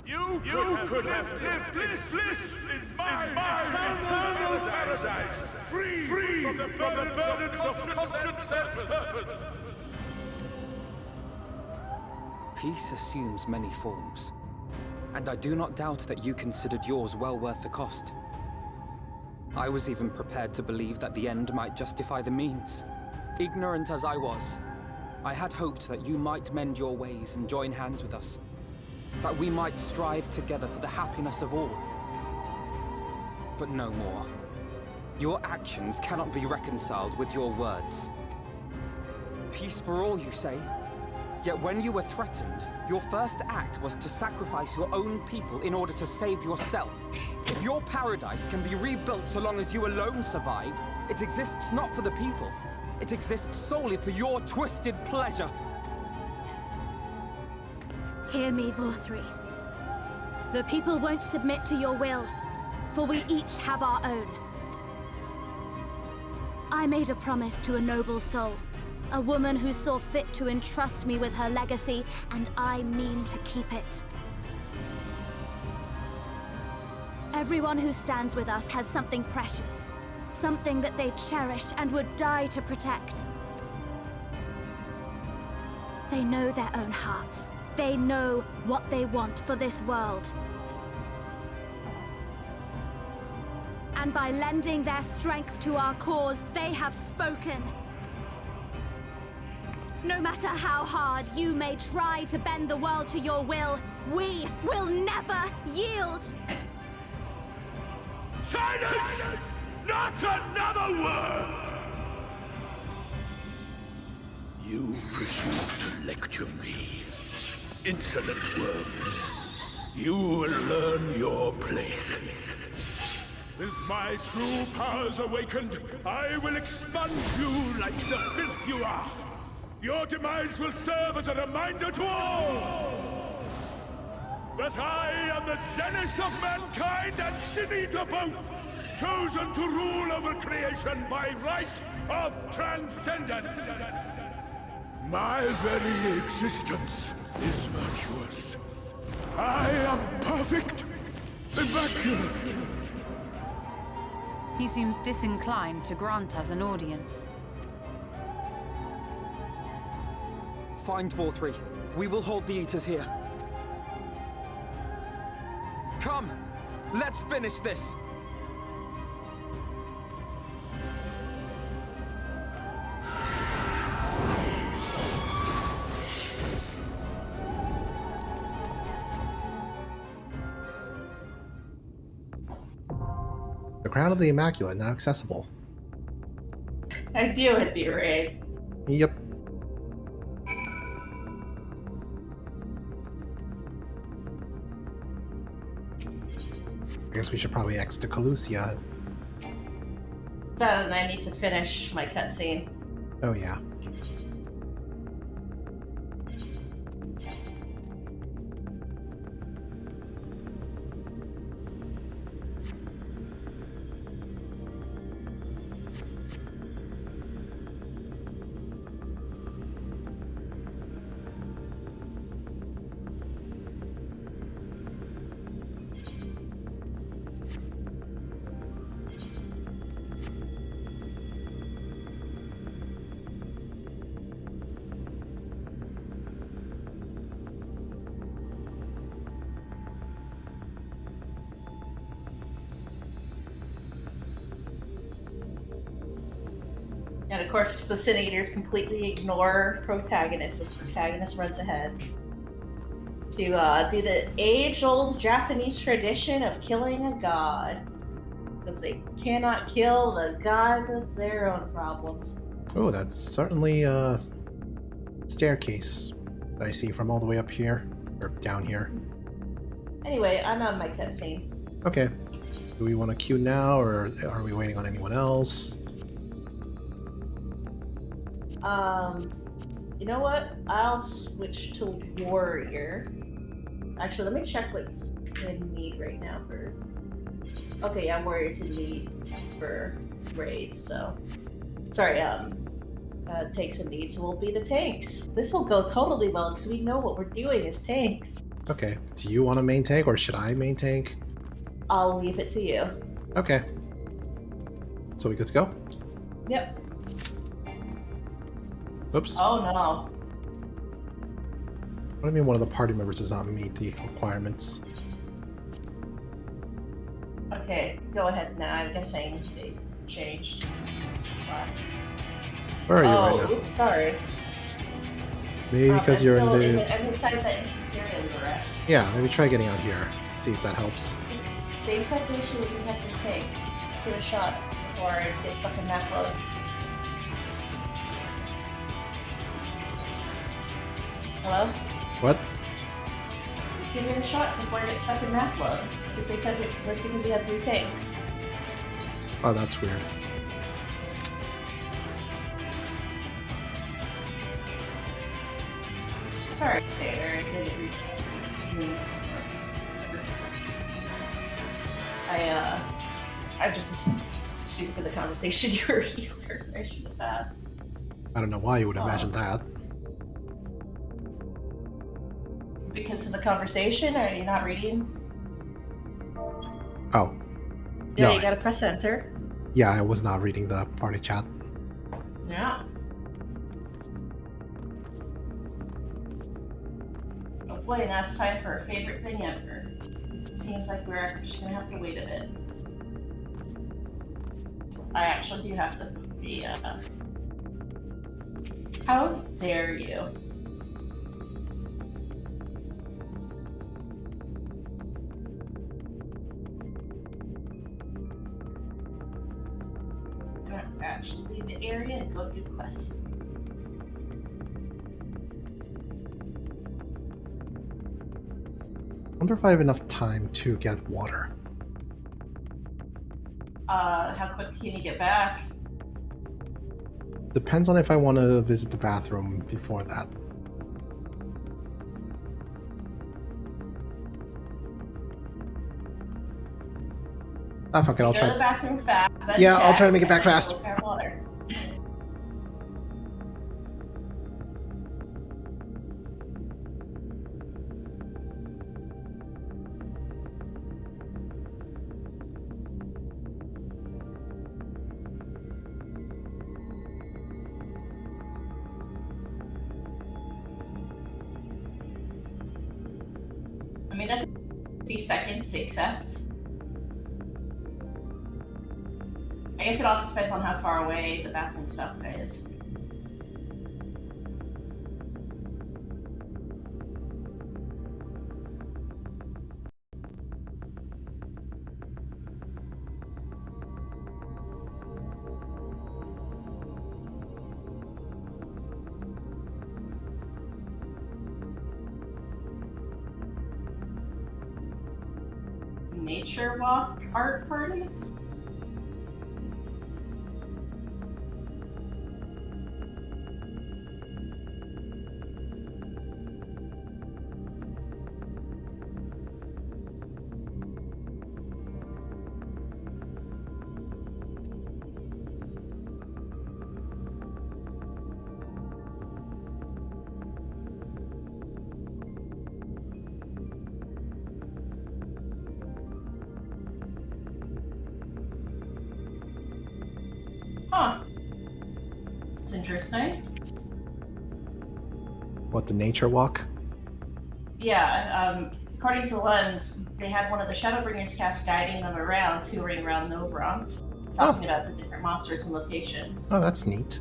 Speaker 10: You could have lived bliss in my eternal paradise, free from the burdens of conscience and purpose.
Speaker 7: Peace assumes many forms, and I do not doubt that you considered yours well worth the cost. I was even prepared to believe that the end might justify the means. Ignorant as I was, I had hoped that you might mend your ways and join hands with us. That we might strive together for the happiness of all. But no more. Your actions cannot be reconciled with your words. Peace for all, you say? Yet when you were threatened, your first act was to sacrifice your own people in order to save yourself. If your paradise can be rebuilt so long as you alone survive, it exists not for the people. It exists solely for your twisted pleasure.
Speaker 11: Hear me, Vorthri. The people won't submit to your will, for we each have our own. I made a promise to a noble soul, a woman who saw fit to entrust me with her legacy, and I mean to keep it. Everyone who stands with us has something precious, something that they cherish and would die to protect. They know their own hearts. They know what they want for this world. And by lending their strength to our cause, they have spoken. No matter how hard you may try to bend the world to your will, we will never yield!
Speaker 10: Silence! Not another word! You presume to lecture me. Insolent worms. You will learn your place. With my true powers awakened, I will expunge you like the filth you are. Your demise will serve as a reminder to all that I am the zenith of mankind and sin eater both, chosen to rule over creation by right of transcendence. My very existence is virtuous. I am perfect, immaculate.
Speaker 4: He seems disinclined to grant us an audience.
Speaker 7: Find Vorthree. We will hold the Eaters here. Come! Let's finish this!
Speaker 2: The Crown of the Immaculate now accessible.
Speaker 1: I knew it'd be raid.
Speaker 2: Yep. I guess we should probably exit Calusia.
Speaker 1: Then I need to finish my cutscene.
Speaker 2: Oh yeah.
Speaker 1: And of course, the Sin Eaters completely ignore Protagonist as Protagonist runs ahead to do the age-old Japanese tradition of killing a god. Because they cannot kill the god of their own problems.
Speaker 2: Oh, that's certainly a staircase that I see from all the way up here, or down here.
Speaker 1: Anyway, I'm on my cutscene.
Speaker 2: Okay. Do we want to queue now, or are we waiting on anyone else?
Speaker 1: You know what? I'll switch to Warrior. Actually, let me check what's in need right now for... Okay, yeah, Warrior's in need for raids, so... Sorry, tanks in need, so we'll be the tanks. This will go totally well, because we know what we're doing as tanks.
Speaker 2: Okay. Do you want to main tank, or should I main tank?
Speaker 1: I'll leave it to you.
Speaker 2: Okay. So we good to go?
Speaker 1: Yep.
Speaker 2: Oops.
Speaker 1: Oh no.
Speaker 2: What do you mean one of the party members does not meet the requirements?
Speaker 1: Okay, go ahead now. I'm guessing they changed.
Speaker 2: Where are you right now?
Speaker 1: Oops, sorry.
Speaker 2: Maybe because you're in the...
Speaker 1: I'm inside that instance area we were at.
Speaker 2: Yeah, maybe try getting out here. See if that helps.
Speaker 1: They said the issue was infecting tanks. Give it a shot before it gets stuck in that mode. Hello?
Speaker 2: What?
Speaker 1: Give it a shot before it gets stuck in that mode. Because they said it was because we had 3 tanks.
Speaker 2: Oh, that's weird.
Speaker 1: Sorry, Taylor. I just assumed for the conversation you were a healer. I should have asked.
Speaker 2: I don't know why you would imagine that.
Speaker 1: Because of the conversation? Are you not reading?
Speaker 2: Oh.
Speaker 1: Yeah,
Speaker 2: No,
Speaker 1: you gotta press enter.
Speaker 2: Yeah, I was not reading the party chat.
Speaker 1: Yeah. boy, now it's time for our favorite thing ever. It seems like we're just gonna have to wait a bit. I actually do have to be, how dare you? I have to actually leave the area and go do quests.
Speaker 2: I wonder if I have enough time to get water.
Speaker 1: How quick can you get back?
Speaker 2: Depends on if I want to visit the bathroom before that. Ah, fuck it, I'll
Speaker 1: Go to
Speaker 2: try.
Speaker 1: the bathroom fast, then
Speaker 2: Yeah, I'll
Speaker 1: check,
Speaker 2: try to make it
Speaker 1: and
Speaker 2: back
Speaker 1: then
Speaker 2: fast.
Speaker 1: go grab water. I mean, that's 50 seconds to accept. I guess it also depends on how far away the bathroom stuff is. Nature walk art parties? Huh. That's interesting.
Speaker 2: What, the nature walk?
Speaker 1: Yeah, according to Lens, they had one of the Shadowbringers cast guiding them around, touring around Novront, talking about the different monsters and locations.
Speaker 2: Oh, that's neat.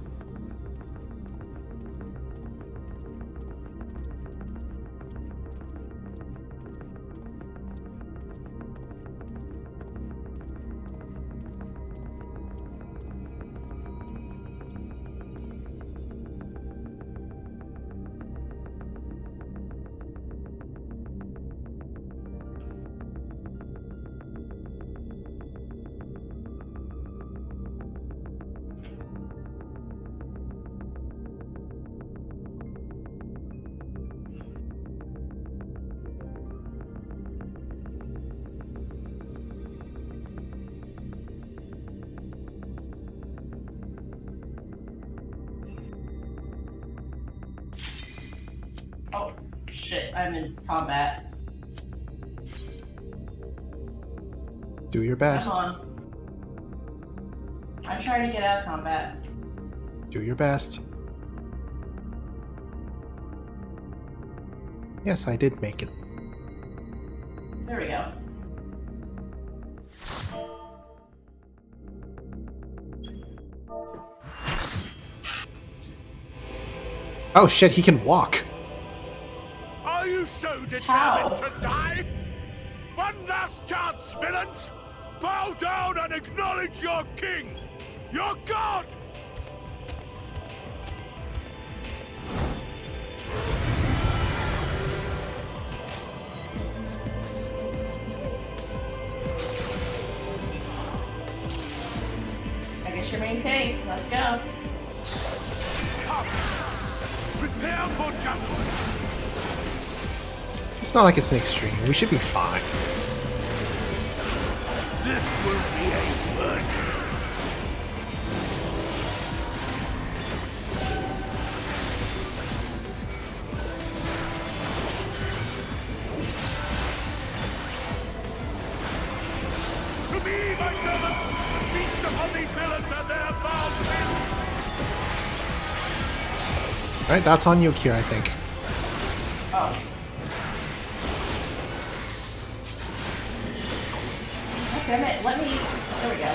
Speaker 1: Oh, shit, I'm in combat.
Speaker 2: Do your best.
Speaker 1: Come on. I'm trying to get out of combat.
Speaker 2: Do your best. Yes, I did make it.
Speaker 1: There we go.
Speaker 2: Oh shit, he can walk.
Speaker 10: Are you so determined
Speaker 1: How?
Speaker 10: to die? One last chance, villains! Bow down and acknowledge your king! Your god!
Speaker 1: I guess you're main tank. Let's go.
Speaker 10: Come! Prepare for judgment!
Speaker 2: It's not like it's an extreme. We should be fine.
Speaker 10: This will be a mercy! To me, my servants! Feast upon these villains and their foul sins!
Speaker 2: Alright, that's on you, Kier, I think.
Speaker 1: Oh. damn it, let me... There we go.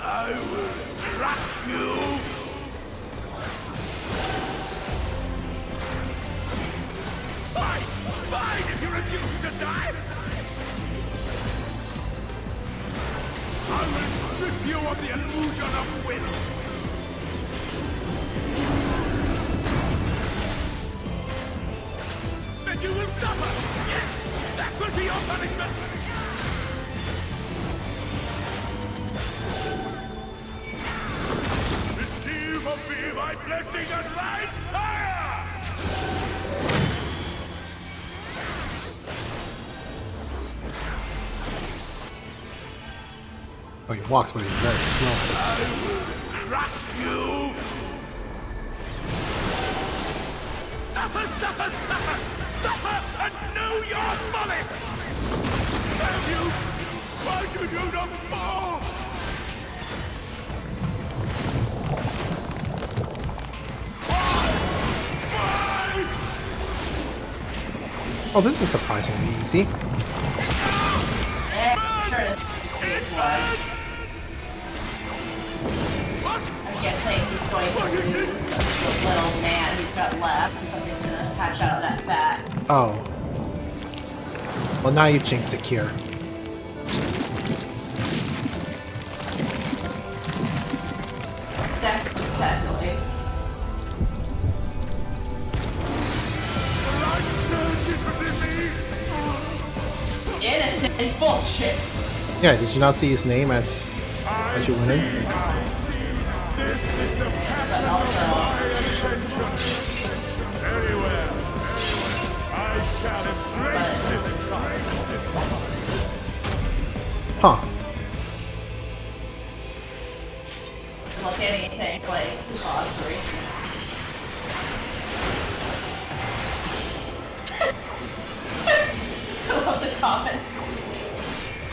Speaker 10: I will crush you! Fine! Fine if you refuse to die! I will strip you of the illusion of will! Then you will suffer! Yes! That will be your punishment! Receive of me my blessing and rise higher!
Speaker 2: Oh, he walks, but he's very slow.
Speaker 10: I will crush you! Suffer, suffer, suffer! Suffer and know your folly! Have you? Why do you not fall?
Speaker 2: Oh, this is surprisingly easy.
Speaker 1: I'm guessing he's going to lose the little man he's got left, because somebody's going to hatch out of that fat.
Speaker 2: Oh. Well, now you jinxed the cure.
Speaker 1: Definitely. Innocent is bullshit.
Speaker 2: Yeah, did you not see his name as you went in?
Speaker 10: This is the passion of my attention. Very well. I shall embrace this time.
Speaker 2: Huh.
Speaker 1: Look at anything like sorcery. I love the comments.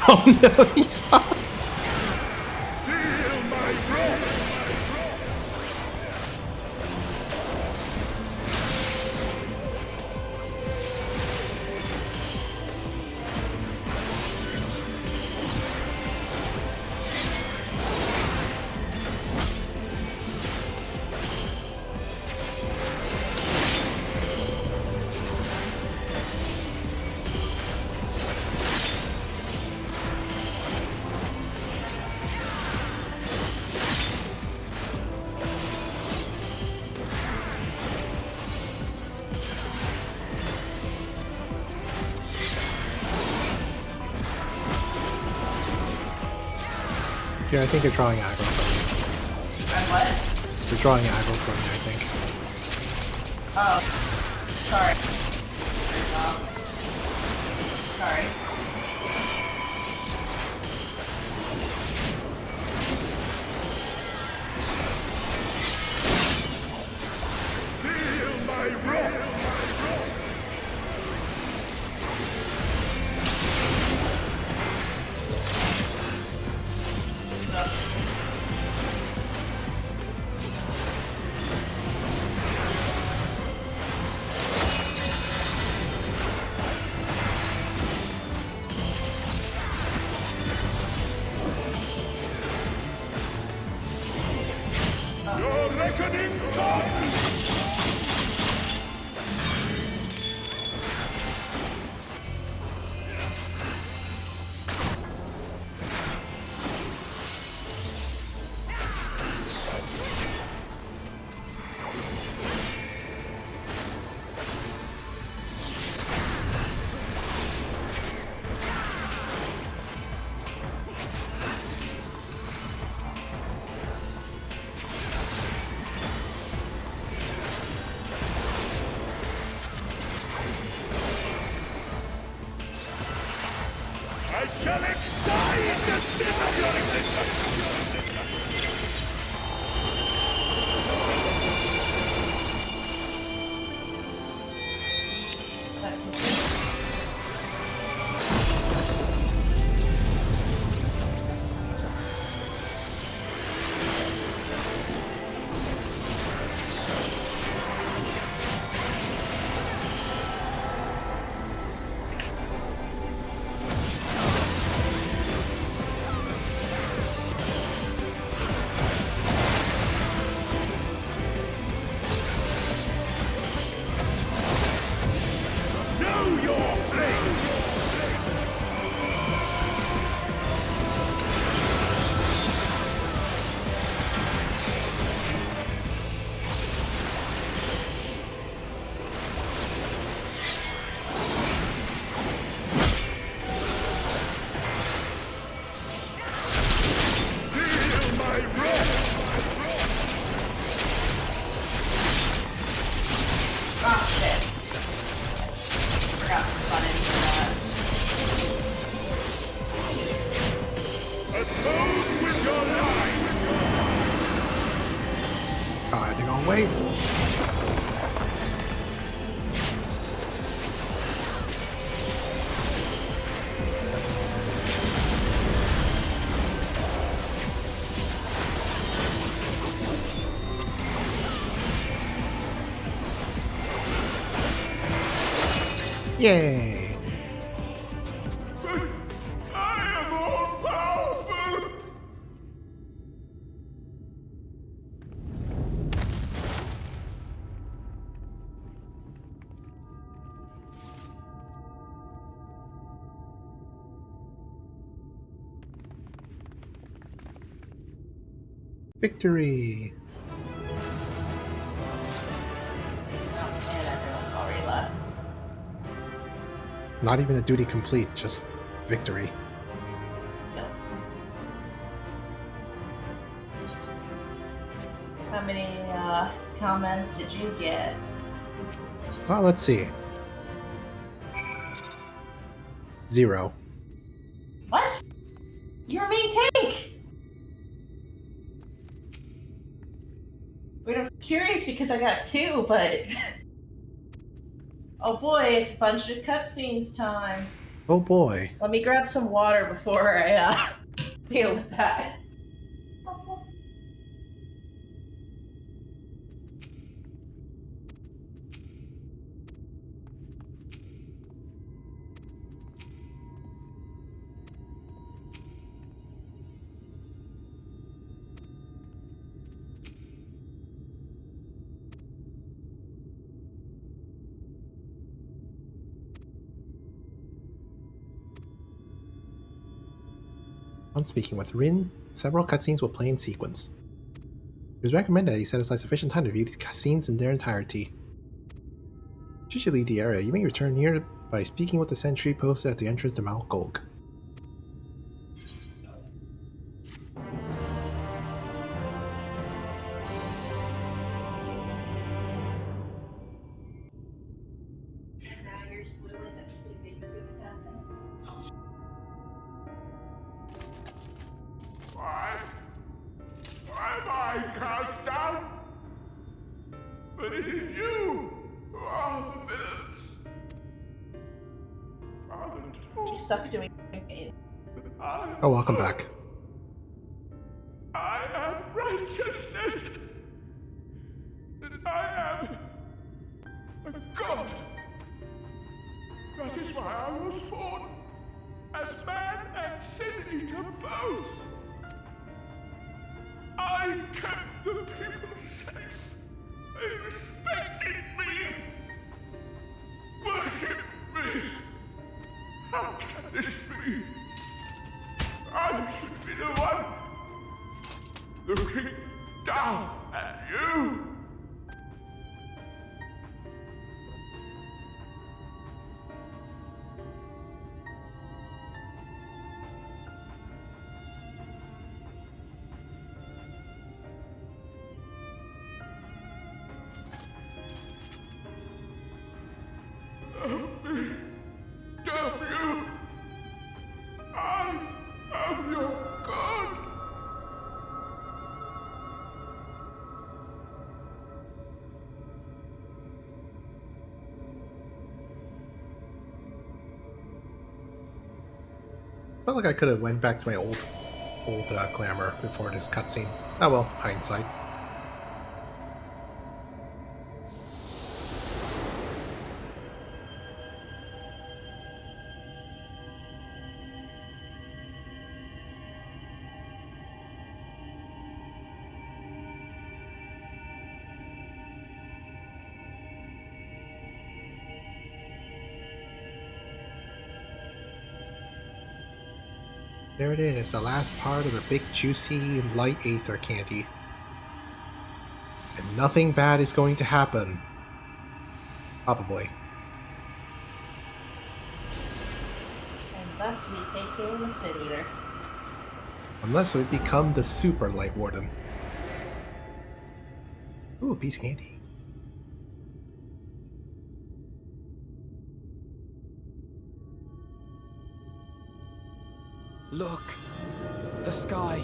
Speaker 2: Oh no, he's not.
Speaker 10: Feel my breath.
Speaker 2: Yeah, I think you're drawing aggro from
Speaker 1: What?
Speaker 2: me. You're drawing aggro from me, I think.
Speaker 1: Oh. Sorry. Sorry.
Speaker 10: Feel my breath. Your reckoning comes! I shall excite the sin of your existence!
Speaker 2: Yay!
Speaker 10: I am all powerful!
Speaker 2: Victory!
Speaker 1: Oh, and everyone's already left.
Speaker 2: Not even a duty complete, just victory.
Speaker 1: No. How many comments did you get?
Speaker 2: Well, let's see. 0.
Speaker 1: What? You're a main tank! Wait, I was curious because I got 2, but... Oh boy, it's a bunch of cutscenes time.
Speaker 2: Oh boy.
Speaker 1: Let me grab some water before I deal with that.
Speaker 2: On speaking with Rin, several cutscenes will play in sequence. It was recommended that you set aside sufficient time to view these cutscenes in their entirety. Should you leave the area, you may return here by speaking with the sentry posted at the entrance to Mount Golg.
Speaker 10: Why am I cast down? But it is you who are the villains. Father told
Speaker 1: She's stuck doing it.
Speaker 2: Oh, welcome back.
Speaker 10: I am righteousness. That I am a god. That is why I was born as man and sin eater both. I kept the people safe. They respected me. Worshipped me. How can this be? I should be the one looking down at you. Damn you! I am your god!
Speaker 2: Felt like I could have went back to my old glamour before this cutscene. Oh well, hindsight. There it is, the last part of the big juicy light aether candy. And nothing bad is going to happen. Probably.
Speaker 1: And thus we take in the Sin Eater.
Speaker 2: Unless we become the super light warden. Ooh, a piece of candy.
Speaker 7: Look! The sky!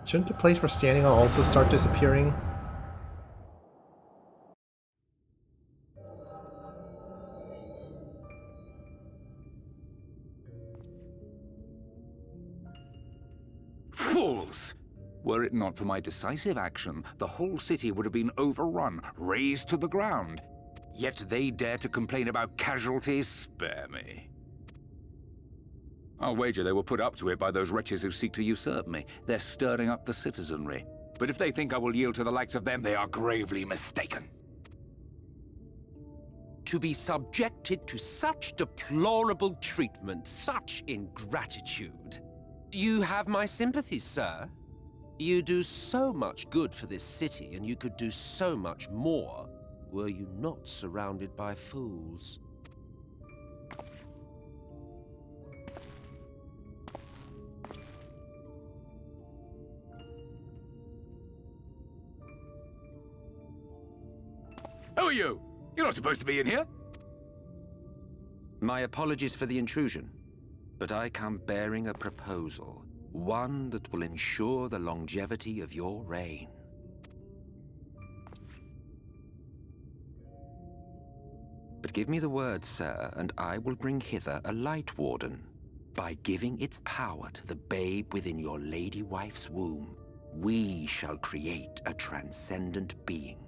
Speaker 2: Shouldn't the place we're standing on also start disappearing?
Speaker 12: Fools! Were it not for my decisive action, the whole city would have been overrun, razed to the ground. Yet they dare to complain about casualties? Spare me. I'll wager they were put up to it by those wretches who seek to usurp me. They're stirring up the citizenry. But if they think I will yield to the likes of them, they are gravely mistaken.
Speaker 13: To be subjected to such deplorable treatment, such ingratitude. You have my sympathies, sir. You do so much good for this city, and you could do so much more were you not surrounded by fools.
Speaker 12: Who are you? You're not supposed to be in here.
Speaker 7: My apologies for the intrusion, but I come bearing a proposal. One that will ensure the longevity of your reign. But give me the word, sir, and I will bring hither a Light Warden. By giving its power to the babe within your lady wife's womb, we shall create a transcendent being.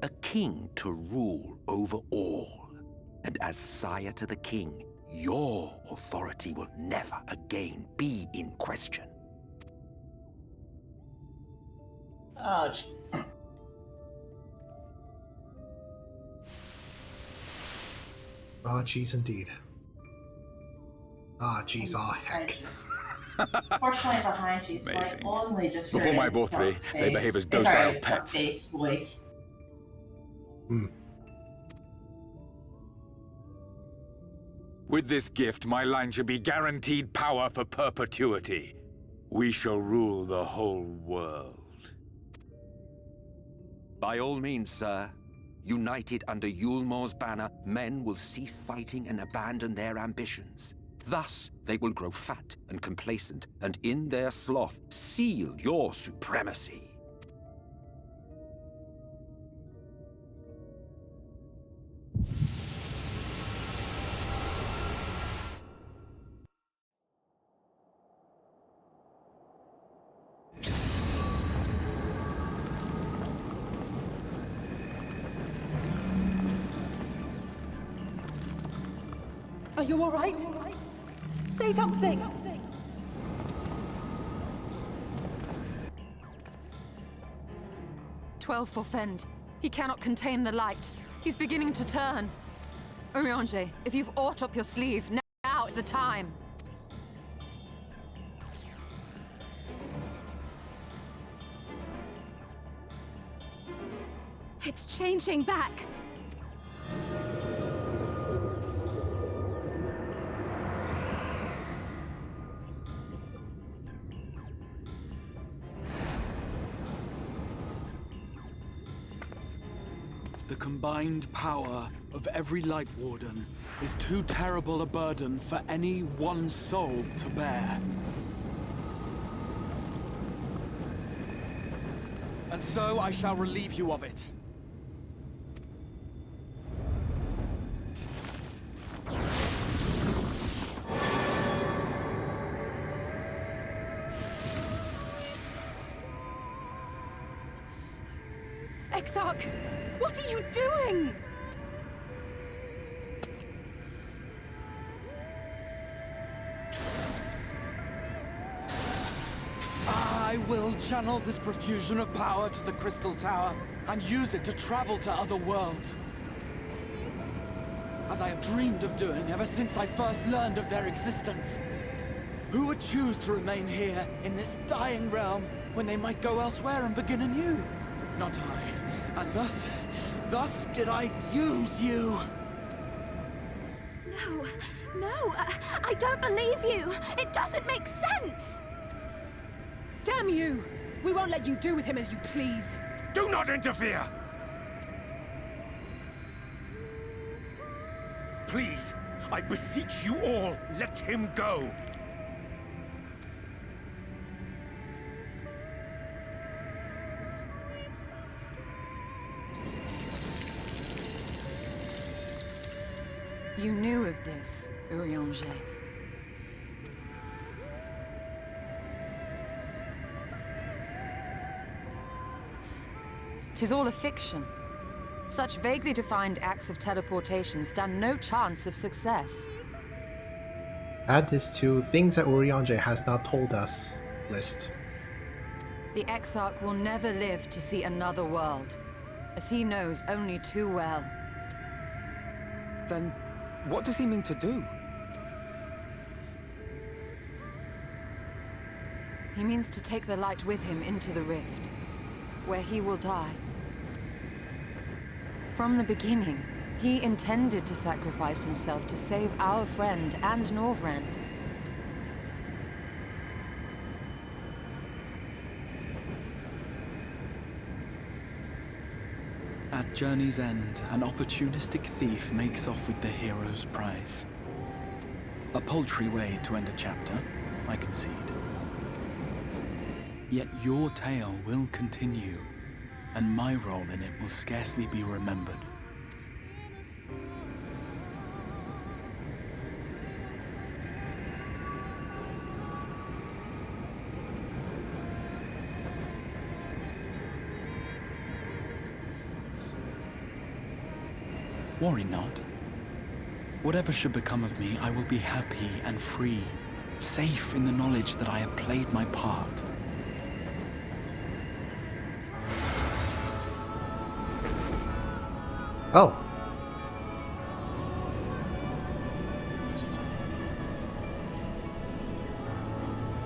Speaker 7: A king to rule over all. And as sire to the king, your authority will never again be in question.
Speaker 1: Oh, jeez.
Speaker 2: Ah, jeez, indeed. Ah, jeez, ah, heck.
Speaker 1: Fortunately, behind you, so I only just
Speaker 12: Before my Vorthree, they behave as docile pets.
Speaker 1: Voice.
Speaker 12: With this gift, my line shall be guaranteed power for perpetuity. We shall rule the whole world.
Speaker 7: By all means, sir. United under Yulmor's banner, men will cease fighting and abandon their ambitions. Thus, they will grow fat and complacent, and in their sloth, seal your supremacy.
Speaker 14: Are you all right? Say something!
Speaker 4: "12 Fend. He cannot contain the light. He's beginning to turn. Urianger, if you've aught up your sleeve, now is the time.
Speaker 11: It's changing back.
Speaker 3: The combined power of every Light Warden is too terrible a burden for any one soul to bear. And so I shall relieve you of it.
Speaker 4: Exarch, what are you doing?
Speaker 3: I will channel this profusion of power to the Crystal Tower and use it to travel to other worlds. As I have dreamed of doing ever since I first learned of their existence. Who would choose to remain here in this dying realm when they might go elsewhere and begin anew? Not I. And thus did I use you.
Speaker 11: No, I don't believe you. It doesn't make sense.
Speaker 14: Damn you! We won't let you do with him as you please.
Speaker 12: Do not interfere! Please, I beseech you all, let him go!
Speaker 4: You knew of this, Urianger. 'Tis all a fiction. Such vaguely defined acts of teleportation stand no chance of success.
Speaker 2: Add this to things that Urianger has not told us list.
Speaker 4: The Exarch will never live to see another world, as he knows only too well.
Speaker 7: Then, what does he mean to do?
Speaker 4: He means to take the light with him into the rift, where he will die. From the beginning, he intended to sacrifice himself to save our friend and Norvrend.
Speaker 3: At Journey's End, an opportunistic thief makes off with the hero's prize. A paltry way to end a chapter, I concede. Yet your tale will continue, and my role in it will scarcely be remembered. Worry not. Whatever should become of me, I will be happy and free, safe in the knowledge that I have played my part.
Speaker 2: Oh.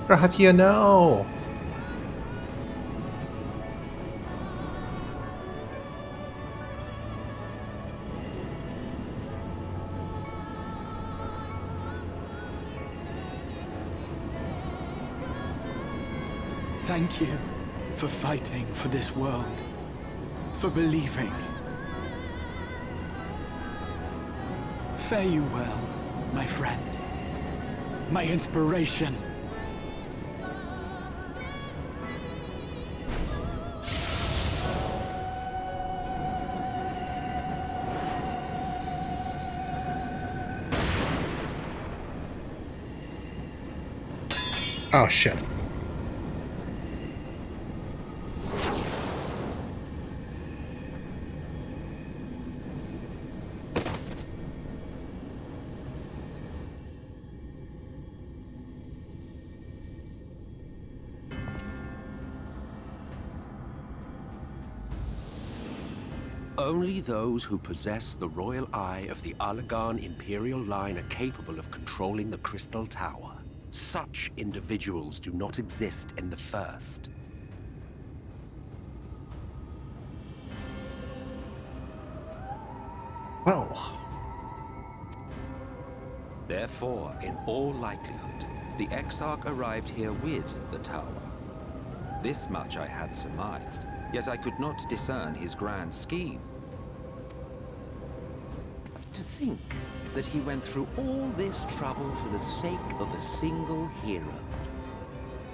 Speaker 2: Rahatia, no!
Speaker 3: Thank you for fighting for this world, for believing. Fare you well, my friend, my inspiration.
Speaker 2: Oh shit.
Speaker 13: Only those who possess the royal eye of the Allagan Imperial line are capable of controlling the Crystal Tower. Such individuals do not exist in the First.
Speaker 2: Well.
Speaker 7: Therefore, in all likelihood, the Exarch arrived here with the tower. This much I had surmised, yet I could not discern his grand scheme.
Speaker 13: To think that he went through all this trouble for the sake of a single hero.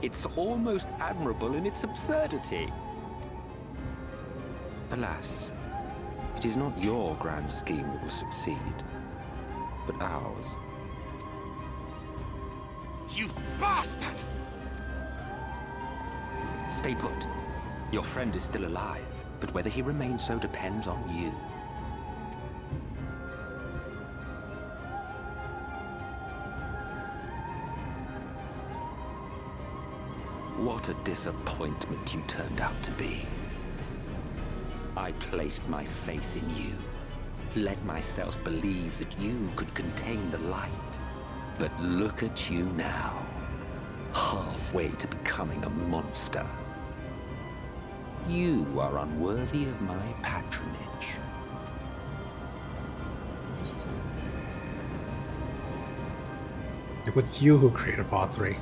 Speaker 13: It's almost admirable in its absurdity.
Speaker 7: Alas, it is not your grand scheme that will succeed, but ours.
Speaker 8: You bastard!
Speaker 7: Stay put. Your friend is still alive, but whether he remains so depends on you. What a disappointment you turned out to be. I placed my faith in you, let myself believe that you could contain the light. But look at you now, halfway to becoming a monster. You are unworthy of my patronage.
Speaker 2: It was you who created Vault 3,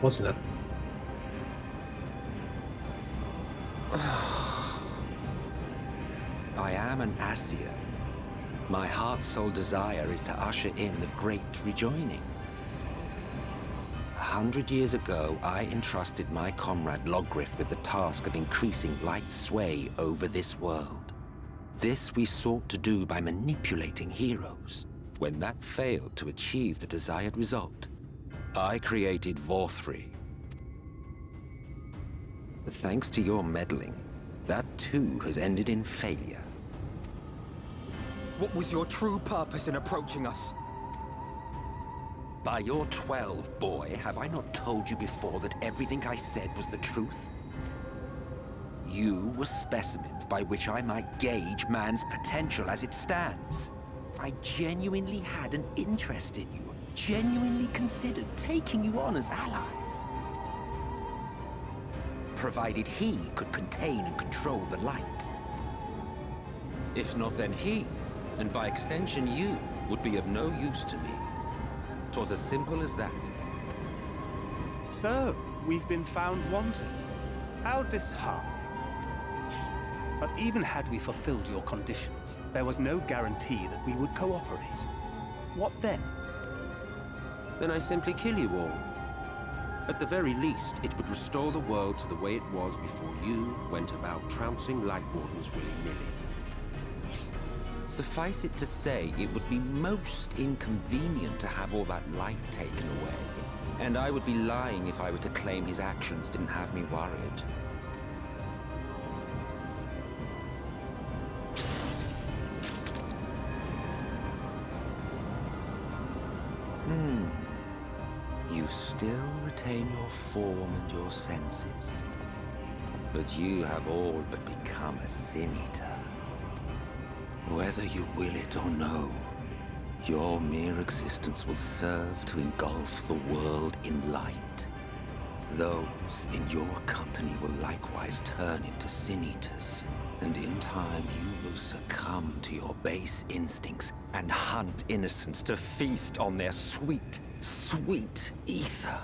Speaker 2: wasn't it?
Speaker 7: I am an Asir. My heart's sole desire is to usher in the Great Rejoining. 100 years ago, I entrusted my comrade Logriff with the task of increasing light's sway over this world. This we sought to do by manipulating heroes. When that failed to achieve the desired result, I created Vorthri. Thanks to your meddling,
Speaker 13: That too has ended in failure.
Speaker 7: What was your true purpose in approaching us?
Speaker 13: By your 12, boy, have I not told you before that everything I said was the truth? You were specimens by which I might gauge man's potential as it stands. I genuinely had an interest in you, genuinely considered taking you on as allies. Provided he could contain and control the light. If not, then he, and by extension you, would be of no use to me. 'Twas as simple as that.
Speaker 5: So, we've been found wanting. How disheartening. But even had we fulfilled your conditions, there was no guarantee that we would cooperate. What then?
Speaker 13: Then I simply kill you all. At the very least, it would restore the world to the way it was before you went about trouncing Light Wardens willy-nilly. Suffice it to say, it would be most inconvenient to have all that light taken away. And I would be lying if I were to claim his actions didn't have me worried. You still retain your form and your senses. But you have all but become a Sin Eater. Whether you will it or no, your mere existence will serve to engulf the world in light. Those in your company will likewise turn into Sin Eaters, and in time you will succumb to your base instincts and hunt innocents to feast on their sweet, sweet ether.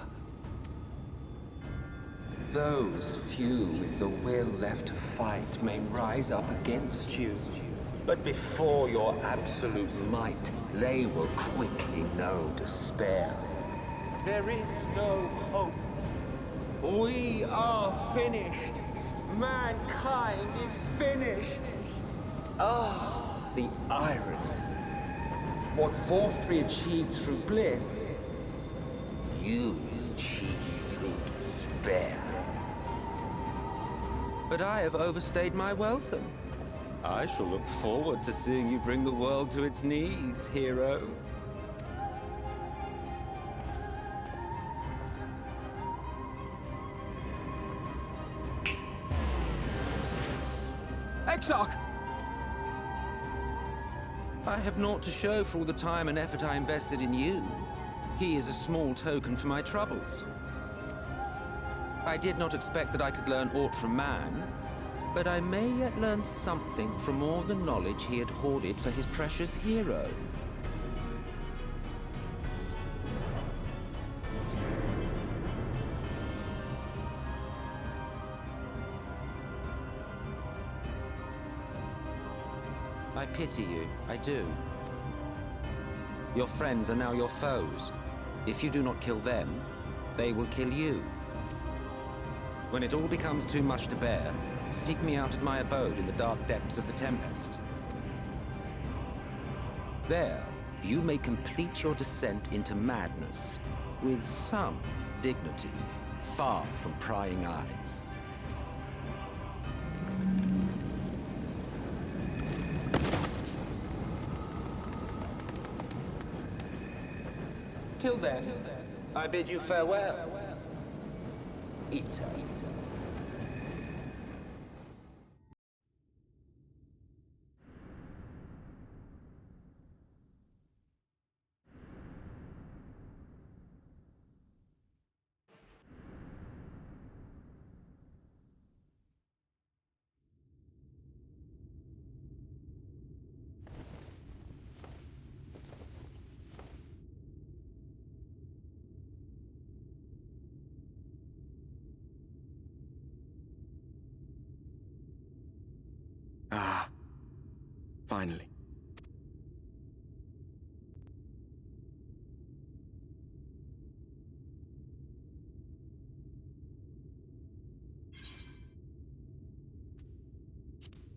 Speaker 13: Those few with the will left to fight may rise up against you, but before your absolute might, they will quickly know despair. There is no hope. We are finished. Mankind is finished. Ah, the irony. What fourth we achieved through bliss, you achieved through despair. But I have overstayed my welcome. I shall look forward to seeing you bring the world to its knees, hero.
Speaker 7: Exarch!
Speaker 13: I have naught to show for all the time and effort I invested in you. He is a small token for my troubles. I did not expect that I could learn aught from man, but I may yet learn something from all the knowledge he had hoarded for his precious hero. I pity you, I do. Your friends are now your foes. If you do not kill them, they will kill you. When it all becomes too much to bear, seek me out at my abode in the dark depths of the Tempest. There, you may complete your descent into madness with some dignity, far from prying eyes. Till then, I bid you farewell, Eater.
Speaker 3: Ah, finally.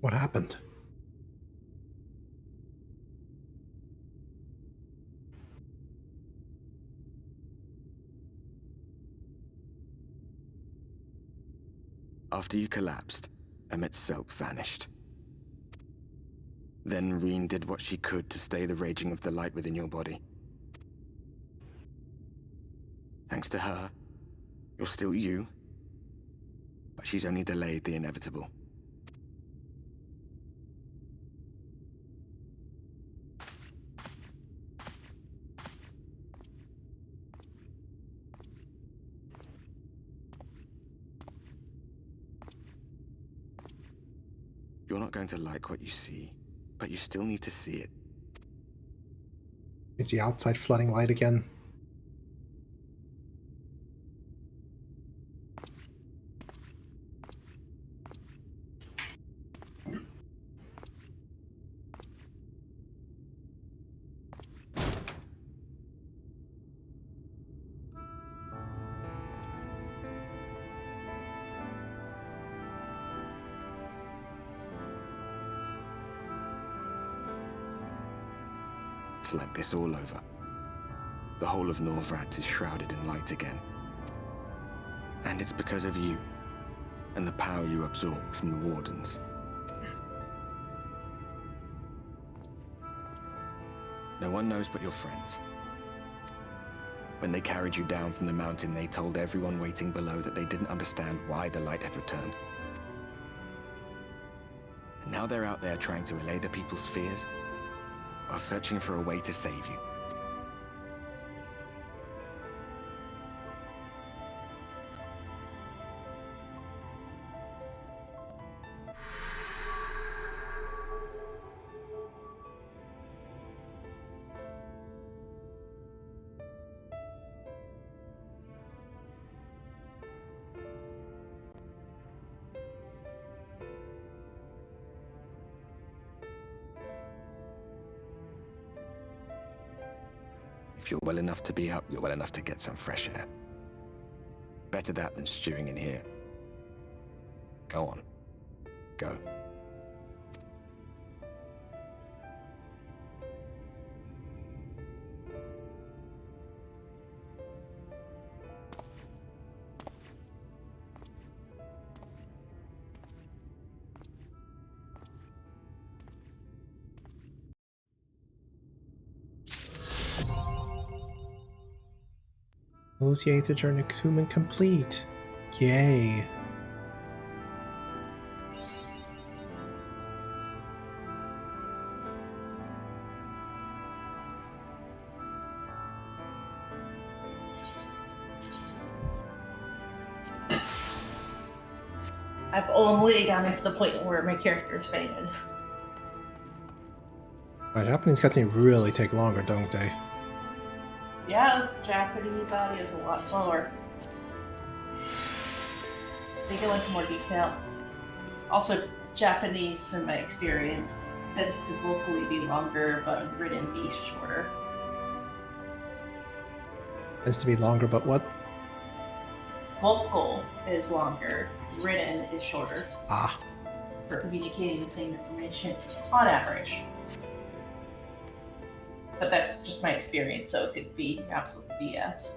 Speaker 2: What happened?
Speaker 3: After you collapsed,
Speaker 15: Emet-Selk vanished. Then Reen did what she could to stay the raging of the light within your body. Thanks to her, you're still you, but she's only delayed the inevitable. You're not going to like what you see, but you still need to see it.
Speaker 2: Is the outside flooding light again?
Speaker 15: It's like this all over. The whole of Norvrat is shrouded in light again. And it's because of you, and the power you absorb from the Wardens. No one knows but your friends. When they carried you down from the mountain, they told everyone waiting below that they didn't understand why the light had returned. And now they're out there trying to allay the people's fears, while searching for a way to save you. If you're well enough to be up, you're well enough to get some fresh air. Better that than stewing in here. Go on. Go.
Speaker 2: Negotiated journey human complete. Yay.
Speaker 1: I've only gotten to the point where my character's fainted.
Speaker 2: Japanese cutscenes really take longer, don't they?
Speaker 1: Yeah, Japanese audio is a lot slower. They go into more detail. Also, Japanese, in my experience, tends to vocally be longer, but written be shorter.
Speaker 2: Tends to be longer, but what?
Speaker 1: Vocal is longer, written is shorter.
Speaker 2: Ah.
Speaker 1: For communicating the same information, on average. But that's just my experience, so it could be absolute BS.